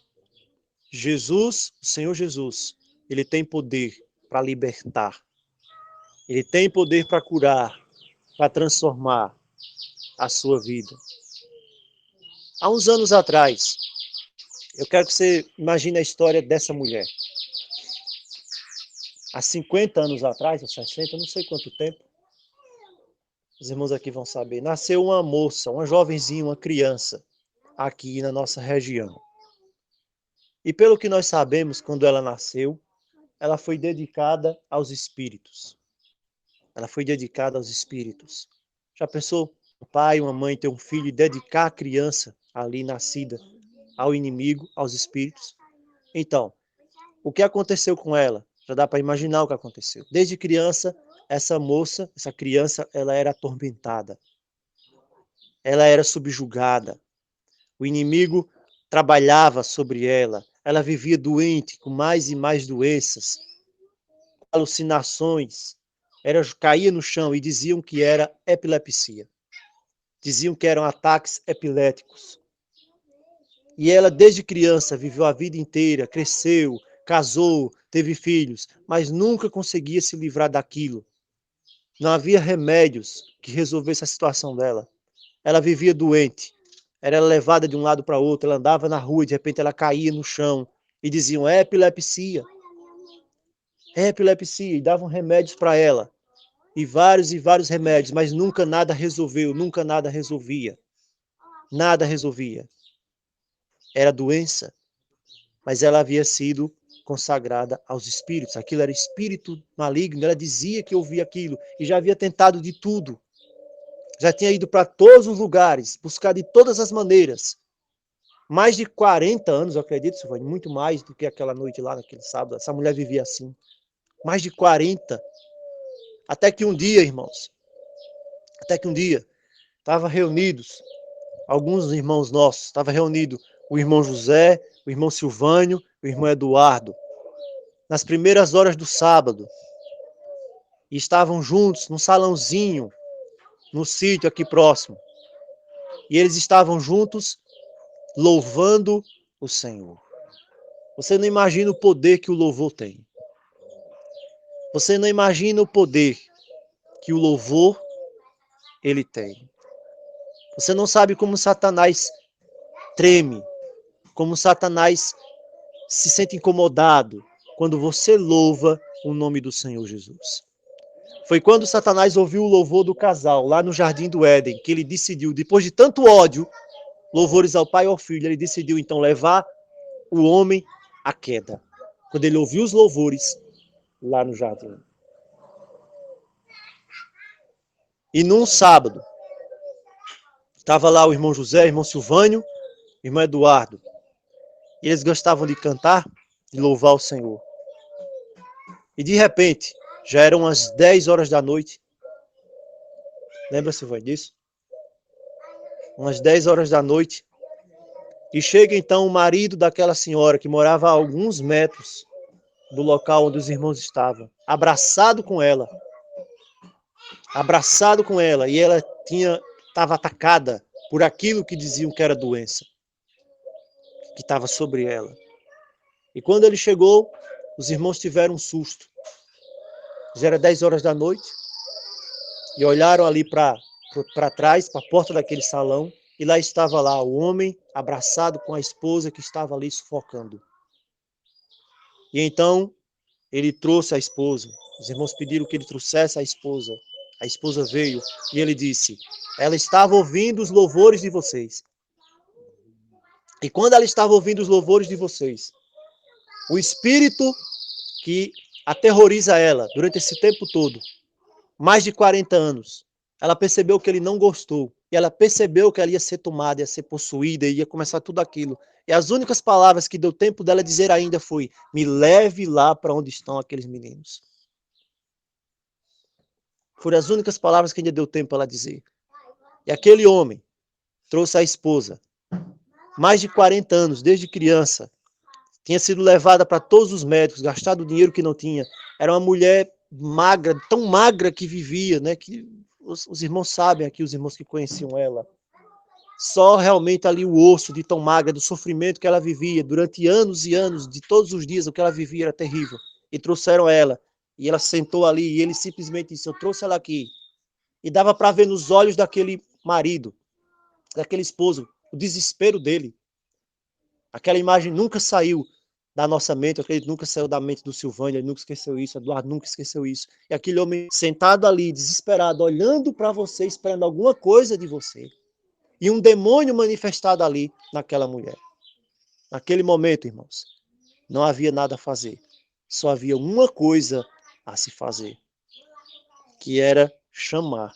Jesus, o Senhor Jesus, ele tem poder para libertar. Ele tem poder para curar, para transformar a sua vida. Há uns anos atrás, eu quero que você imagine a história dessa mulher. Há 50 anos atrás, ou 60, não sei quanto tempo, os irmãos aqui vão saber, nasceu uma moça, uma jovenzinha, uma criança, aqui na nossa região. E pelo que nós sabemos, quando ela nasceu, ela foi dedicada aos espíritos. Ela foi dedicada aos espíritos. Já pensou um pai, uma mãe ter um filho e dedicar a criança ali nascida ao inimigo, aos espíritos? Então, o que aconteceu com ela? Já dá para imaginar o que aconteceu. Desde criança, essa moça, essa criança, ela era atormentada. Ela era subjugada. O inimigo trabalhava sobre ela. Ela vivia doente, com mais e mais doenças, alucinações. Caía no chão e diziam que era epilepsia. Diziam que eram ataques epiléticos. E ela, desde criança, viveu a vida inteira, cresceu, casou, teve filhos, mas nunca conseguia se livrar daquilo. Não havia remédios que resolvessem a situação dela. Ela vivia doente. Era levada de um lado para outro, ela andava na rua e de repente ela caía no chão e diziam, é epilepsia. É epilepsia. E davam remédios para ela. E vários remédios, mas nunca nada resolveu, nunca nada resolvia. Nada resolvia. Era doença, mas ela havia sido consagrada aos espíritos. Aquilo era espírito maligno, ela dizia que ouvia aquilo e já havia tentado de tudo. Já tinha ido para todos os lugares, buscar de todas as maneiras. Mais de 40 anos, eu acredito, Silvânia, muito mais do que aquela noite lá, naquele sábado. Essa mulher vivia assim. Mais de 40. Até que um dia, irmãos, estavam reunidos, alguns irmãos nossos, estava reunido o irmão José, o irmão Silvânio, o irmão Eduardo, nas primeiras horas do sábado. E estavam juntos num salãozinho, no sítio aqui próximo. E eles estavam juntos louvando o Senhor. Você não imagina o poder que o louvor tem. Você não imagina o poder que o louvor ele tem. Você não sabe como Satanás treme, como Satanás se sente incomodado quando você louva o nome do Senhor Jesus. Foi quando Satanás ouviu o louvor do casal lá no Jardim do Éden, que ele decidiu, depois de tanto ódio, louvores ao Pai e ao Filho, ele decidiu então levar o homem à queda. Quando ele ouviu os louvores lá no jardim. E num sábado, estava lá o irmão José, o irmão Silvânio, o irmão Eduardo. E eles gostavam de cantar, de louvar o Senhor. E de repente, já eram as 10 horas da noite. Lembra, Silvânio, disso? Umas 10 horas da noite. E chega então o marido daquela senhora que morava a alguns metros do local onde os irmãos estavam, abraçado com ela. Abraçado com ela. E ela estava atacada por aquilo que diziam que era doença, que estava sobre ela. E quando ele chegou, os irmãos tiveram um susto. Já era 10 horas da noite. E olharam ali para trás, para a porta daquele salão. E lá estava lá o homem abraçado com a esposa que estava ali sufocando. E então ele trouxe a esposa. Os irmãos pediram que ele trouxesse a esposa. A esposa veio e ele disse, ela estava ouvindo os louvores de vocês. E quando ela estava ouvindo os louvores de vocês, o espírito que aterroriza ela durante esse tempo todo, mais de 40 anos, ela percebeu que ele não gostou. E ela percebeu que ela ia ser tomada, ia ser possuída, ia começar tudo aquilo. E as únicas palavras que deu tempo dela dizer ainda foi, me leve lá para onde estão aqueles meninos. Foram as únicas palavras que ainda deu tempo ela dizer. E aquele homem trouxe a esposa, mais de 40 anos, desde criança, tinha sido levada para todos os médicos, gastado o dinheiro que não tinha. Era uma mulher magra, tão magra que vivia, né? Que os irmãos sabem aqui, os irmãos que conheciam ela. Só realmente ali o osso de tão magra, do sofrimento que ela vivia durante anos e anos, de todos os dias, o que ela vivia era terrível. E trouxeram ela. E ela sentou ali e ele simplesmente disse, eu trouxe ela aqui. E dava para ver nos olhos daquele marido, daquele esposo, o desespero dele. Aquela imagem nunca saiu da nossa mente, eu acredito, nunca saiu da mente do Silvânio, ele nunca esqueceu isso, Eduardo nunca esqueceu isso. E aquele homem sentado ali, desesperado, olhando para você, esperando alguma coisa de você. E um demônio manifestado ali naquela mulher. Naquele momento, irmãos, não havia nada a fazer. Só havia uma coisa a se fazer, que era chamar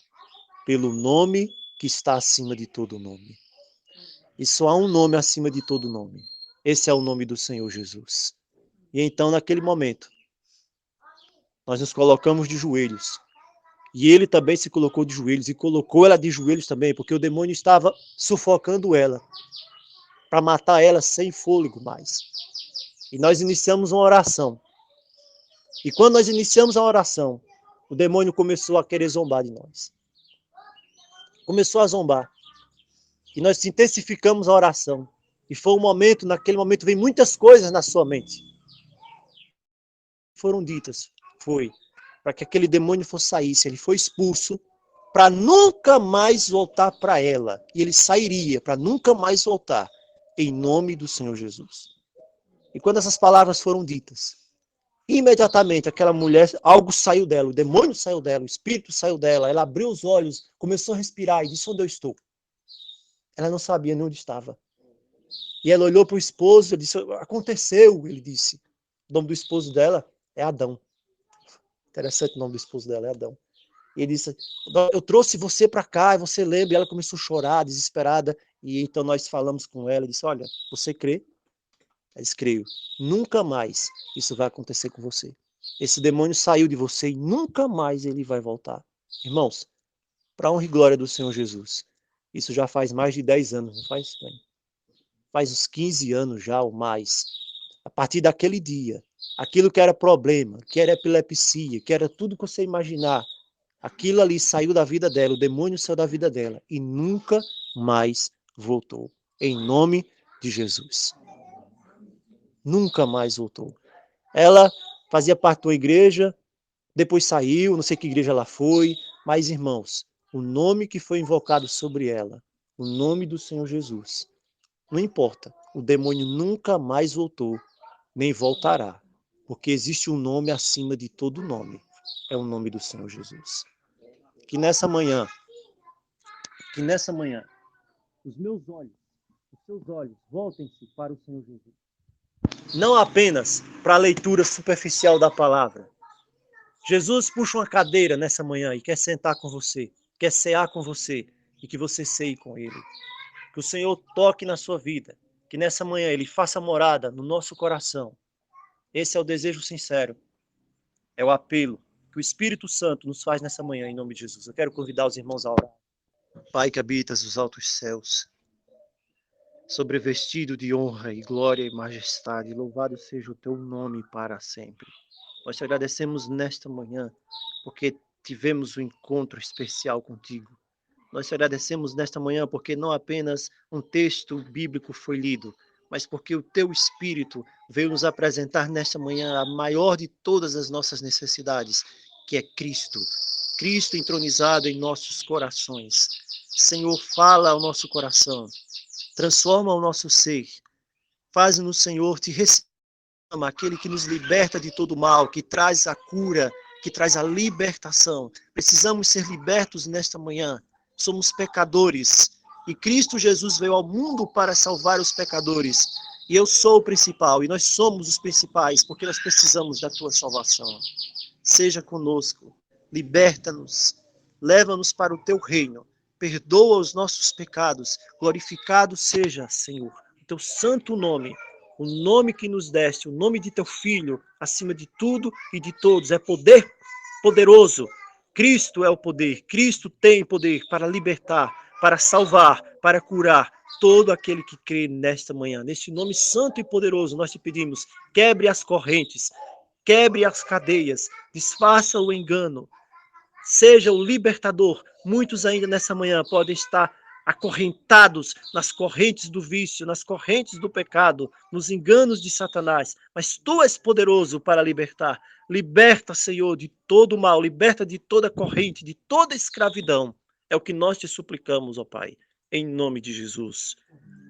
pelo nome que está acima de todo nome. E só há um nome acima de todo nome. Esse é o nome do Senhor Jesus. E então, naquele momento, nós nos colocamos de joelhos E ele também se colocou de joelhos, e colocou ela de joelhos também, porque o demônio estava sufocando ela, para matar ela sem fôlego mais. E nós iniciamos uma oração. E quando nós iniciamos a oração, o demônio começou a querer zombar de nós. Começou a zombar. E nós intensificamos a oração. E foi um momento, naquele momento, vem muitas coisas na sua mente. Foram ditas, foi, para que aquele demônio saísse. Ele foi expulso para nunca mais voltar para ela. E ele sairia para nunca mais voltar, em nome do Senhor Jesus. E quando essas palavras foram ditas, imediatamente aquela mulher, algo saiu dela, o demônio saiu dela, o espírito saiu dela, ela abriu os olhos, começou a respirar e disse: onde eu estou? Ela não sabia nem onde estava. E ela olhou para o esposo e disse: aconteceu, ele disse. O nome do esposo dela é Adão. Interessante o nome do esposo dela, é Adão. E ele disse: eu trouxe você para cá, e você lembra? E ela começou a chorar, desesperada. E então nós falamos com ela e disse: olha, você crê? Ela disse: creio. Nunca mais isso vai acontecer com você. Esse demônio saiu de você e nunca mais ele vai voltar. Irmãos, para a honra e glória do Senhor Jesus, isso já faz mais de 10 anos, não faz? Faz uns 15 anos já ou mais. A partir daquele dia, aquilo que era problema, que era epilepsia, que era tudo que você imaginar, aquilo ali saiu da vida dela, o demônio saiu da vida dela e nunca mais voltou. Em nome de Jesus. Nunca mais voltou. Ela fazia parte de uma igreja, depois saiu, não sei que igreja ela foi, mas, irmãos, o nome que foi invocado sobre ela, o nome do Senhor Jesus, não importa, o demônio nunca mais voltou, nem voltará, porque existe um nome acima de todo nome, é o nome do Senhor Jesus. Que nessa manhã, os meus olhos, os seus olhos, voltem-se para o Senhor Jesus. Não apenas para a leitura superficial da palavra. Jesus puxa uma cadeira nessa manhã e quer sentar com você, quer cear com você e que você ceie com ele. Que o Senhor toque na sua vida, que nessa manhã ele faça morada no nosso coração. Esse é o desejo sincero, é o apelo que o Espírito Santo nos faz nessa manhã, em nome de Jesus. Eu quero convidar os irmãos a orar. Pai que habitas os altos céus, sobrevestido de honra e glória e majestade, louvado seja o teu nome para sempre. Nós te agradecemos nesta manhã, porque tivemos um encontro especial contigo. Nós te agradecemos nesta manhã, porque não apenas um texto bíblico foi lido, mas porque o teu Espírito veio nos apresentar nesta manhã a maior de todas as nossas necessidades, que é Cristo. Cristo entronizado em nossos corações. Senhor, fala ao nosso coração. Transforma o nosso ser. Faz-nos, Senhor, te receber, aquele que nos liberta de todo mal, que traz a cura, que traz a libertação. Precisamos ser libertos nesta manhã. Somos pecadores e Cristo Jesus veio ao mundo para salvar os pecadores. E eu sou o principal e nós somos os principais porque nós precisamos da tua salvação. Seja conosco, liberta-nos, leva-nos para o teu reino. Perdoa os nossos pecados, glorificado seja, Senhor, o teu santo nome, o nome que nos deste, o nome de teu Filho, acima de tudo e de todos, é poder poderoso. Cristo é o poder, Cristo tem poder para libertar, para salvar, para curar todo aquele que crê nesta manhã. Neste nome santo e poderoso, nós te pedimos, quebre as correntes, quebre as cadeias, desfaça o engano, seja o libertador. Muitos ainda nessa manhã podem estar acorrentados nas correntes do vício, nas correntes do pecado, nos enganos de Satanás, mas tu és poderoso para libertar. Liberta, Senhor, de todo mal, liberta de toda corrente, de toda escravidão. É o que nós te suplicamos, ó Pai, em nome de Jesus.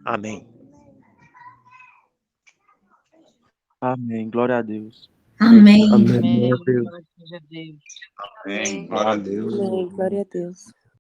Amém. Amém. Glória a Deus. Amém. Amém. Amém. Glória a Deus. Glória seja Deus. Amém. Glória a Deus. Amém. Glória a Deus.